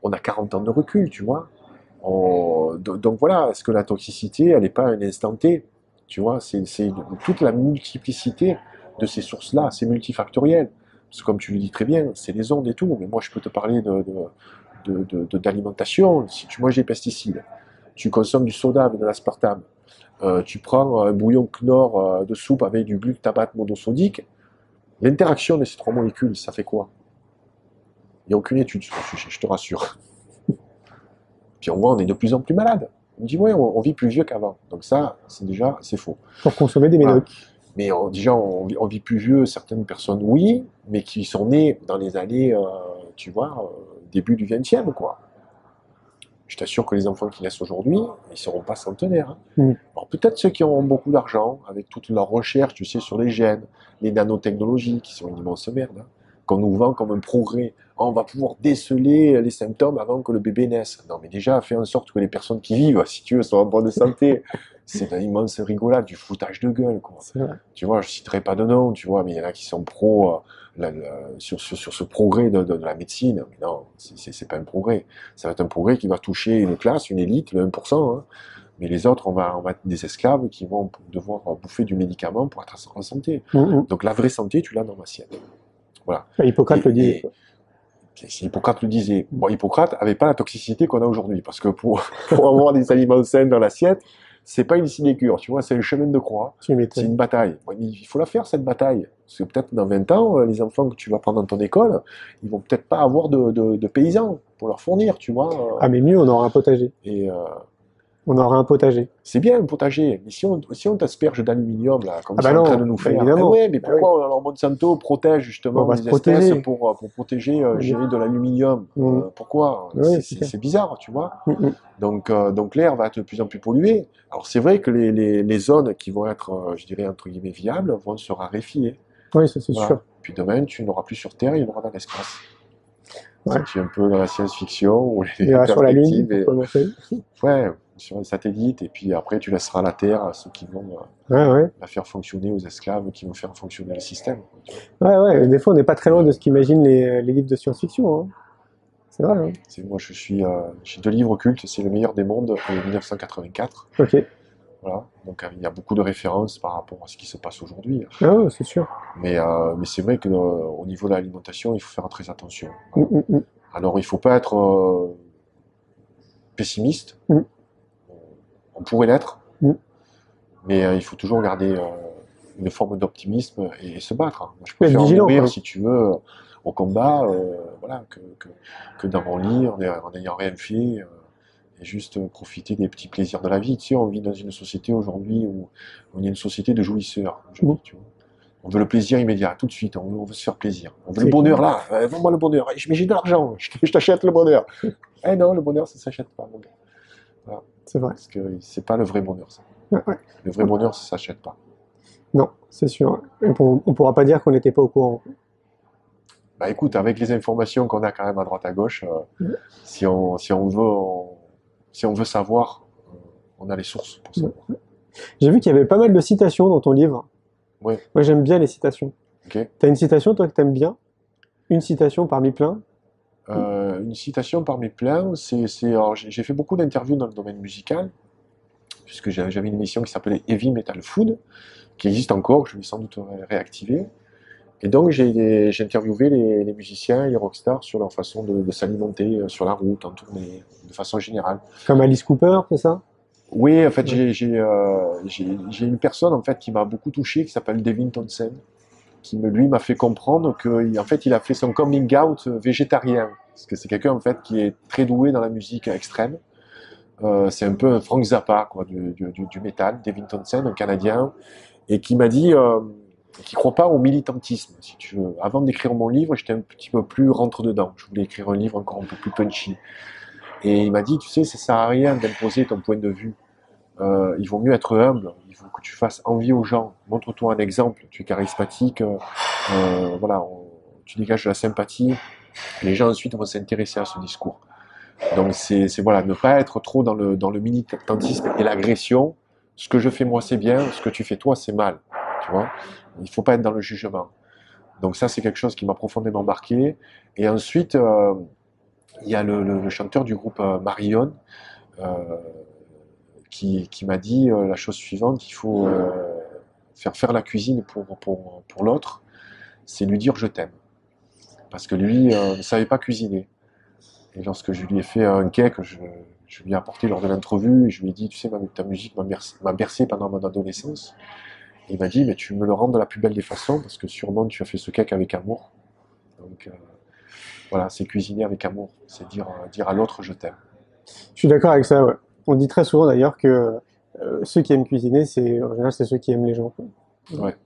on a 40 ans de recul, tu vois. Donc voilà, est-ce que la toxicité, elle n'est pas un instant T? Tu vois, c'est toute la multiplicité de ces sources-là, c'est multifactoriel. Parce que comme tu le dis très bien, c'est les ondes et tout, mais moi je peux te parler d'alimentation. Si tu manges des pesticides, tu consommes du soda avec de l'aspartame, tu prends un bouillon Knorr de soupe avec du glutamate monosodique, l'interaction de ces 3 molécules, ça fait quoi? Il n'y a aucune étude sur le sujet, je te rassure. Puis on voit, on est de plus en plus malade. On dit, ouais, on vit plus vieux qu'avant. Donc ça, c'est faux. Pour consommer des Voilà. médocs. Mais déjà, on vit plus vieux, certaines personnes, oui, mais qui sont nées dans les années, tu vois, début du 20e, quoi. Je t'assure que les enfants qui naissent aujourd'hui, ils ne seront pas centenaires, hein. Mm. Alors peut-être ceux qui ont beaucoup d'argent, avec toute leur recherche, tu sais, sur les gènes, les nanotechnologies, qui sont une immense merde, hein, qu'on nous vend comme un progrès. Oh, on va pouvoir déceler les symptômes avant que le bébé naisse. Non, mais déjà, fais en sorte que les personnes qui vivent, si tu veux, soient en bonne santé. C'est une immense rigolade, du foutage de gueule, quoi. C'est vrai. Tu vois, je citerai pas de nom, tu vois, mais il y en a qui sont pro sur ce progrès de la médecine. Mais non, c'est pas un progrès. Ça va être un progrès qui va toucher une classe, une élite, le 1%, hein. Mais les autres, on va être des esclaves qui vont devoir bouffer du médicament pour être en santé. Mm, mm. Donc la vraie santé, tu l'as dans l'assiette. Voilà. Hippocrate le disait. Quoi. Hippocrate le disait. Bon, Hippocrate avait pas la toxicité qu'on a aujourd'hui, parce que pour avoir des aliments sains dans l'assiette, c'est pas une sinécure, tu vois, c'est un chemin de croix, Tu c'est m'étonnes. une bataille. Ouais, mais il faut la faire, cette bataille. Parce que peut-être dans 20 ans, les enfants que tu vas prendre dans ton école, ils vont peut-être pas avoir de paysans pour leur fournir, tu vois. Ah, mais mieux, on aura un potager. Et On aura un potager. c'est bien un potager, mais si on t'asperge d'aluminium, là, comme Ah ils bah sont en train de non, nous bah faire, évidemment. ouais, mais Bah oui. pourquoi alors Monsanto protège On justement va se les espèces protéger. pour protéger, On je dit- dirais, de l'aluminium? Mm. Pourquoi? Oui, c'est clair. C'est bizarre, tu vois. Mm, mm. Donc l'air va être de plus en plus pollué. Alors c'est vrai que les zones qui vont être, je dirais, entre guillemets, viables, vont se raréfier. Oui, ça c'est Voilà. sûr. Puis demain, tu n'auras plus sur Terre, il y en aura dans l'espace. Ouais. Si tu es un peu dans la science-fiction ou Il les ira sur la Lune perspectives, pour et, commencer. ouais, sur les satellites, et puis après tu laisseras la Terre à ceux qui vont Ouais, ouais. la faire fonctionner, aux esclaves qui vont faire fonctionner le système. Ouais, ouais. Des fois, on n'est pas très loin de ce qu'imaginent les livres de science-fiction, hein. C'est vrai, hein. Moi, j'ai 2 livres cultes, c'est Le meilleur des mondes et 1984. Ok. Voilà. Donc il y a beaucoup de références par rapport à ce qui se passe aujourd'hui. Ah, ouais, c'est sûr. Mais c'est vrai que au niveau de l'alimentation, il faut faire très attention. Mm, Voilà. mm, mm. Alors il faut pas être pessimiste. Mm. On pourrait l'être, Mm. mais il faut toujours garder une forme d'optimisme et se battre. Moi, je Faut être préfère vigilant, mourir, quoi. si tu veux, au combat, voilà, que dans mon lit, en n'ayant rien fait, et juste profiter des petits plaisirs de la vie. Tu sais, on vit dans une société aujourd'hui où on est une société de jouisseurs, je Mm. dis, tu vois. On veut le plaisir immédiat, tout de suite, on veut se faire plaisir. On veut le C'est bonheur clair. là, vends-moi le bonheur. Mais j'ai de l'argent, je t'achète le bonheur. Eh non, le bonheur, ça s'achète pas, mon gars. Voilà. C'est vrai. Parce que c'est pas le vrai bonheur, ça. Ouais, ouais. Le vrai bonheur, ça s'achète pas. Non, c'est sûr. Et on pourra pas dire qu'on n'était pas au courant. Bah écoute, avec les informations qu'on a quand même à droite à gauche, Mm. si on veut savoir, on a les sources pour savoir. J'ai vu qu'il y avait pas mal de citations dans ton livre. Ouais. Moi, j'aime bien les citations. Ok. T'as une citation, toi, que t'aimes bien? Une citation parmi plein? Une citation parmi plein, alors, j'ai fait beaucoup d'interviews dans le domaine musical, puisque j'avais une émission qui s'appelait Heavy Metal Food, qui existe encore, je vais sans doute réactiver. Et donc j'ai interviewé les musiciens et les rockstars sur leur façon de s'alimenter sur la route, en tournée, de façon générale. Comme Alice Cooper, c'est ça? Oui, en fait, Ouais. j'ai une personne en fait qui m'a beaucoup touché, qui s'appelle Devin Townsend, qui lui m'a fait comprendre que en fait il a fait son coming out végétarien, parce que c'est quelqu'un en fait qui est très doué dans la musique extrême. C'est un peu un Frank Zappa quoi du métal, Devin Townsend, un Canadien, et qui m'a dit qui croit pas au militantisme, si tu veux. Avant d'écrire mon livre, j'étais un petit peu plus rentre dedans. Je voulais écrire un livre encore un peu plus punchy. Et il m'a dit, tu sais, ça sert à rien d'imposer ton point de vue. Il vaut mieux être humble. Il faut que tu fasses envie aux gens. Montre-toi un exemple. Tu es charismatique. Voilà, tu dégages de la sympathie. Les gens ensuite vont s'intéresser à ce discours. Donc voilà, ne pas être trop dans le militantisme et l'agression. Ce que je fais moi c'est bien, ce que tu fais toi c'est mal. Tu vois, il faut pas être dans le jugement. Donc ça c'est quelque chose qui m'a profondément marqué. Et ensuite il y a le chanteur du groupe Marion euh, qui m'a dit la chose suivante, il faut faire la cuisine pour l'autre, c'est lui dire je t'aime. Parce que lui ne savait pas cuisiner. Et lorsque je lui ai fait un cake, je lui ai apporté lors de l'entrevue, et je lui ai dit, tu sais, ta musique m'a bercé pendant mon adolescence. Et il m'a dit, mais tu me le rends de la plus belle des façons, parce que sûrement tu as fait ce cake avec amour. Donc voilà, c'est cuisiner avec amour, c'est dire à l'autre je t'aime. Je suis d'accord avec ça, ouais. On dit très souvent d'ailleurs que ceux qui aiment cuisiner, en général, c'est ceux qui aiment les gens, quoi. Ouais.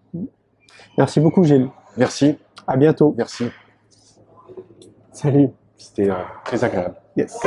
Merci beaucoup, Gilles. Merci, À bientôt. merci. Salut. C'était très agréable. Yes.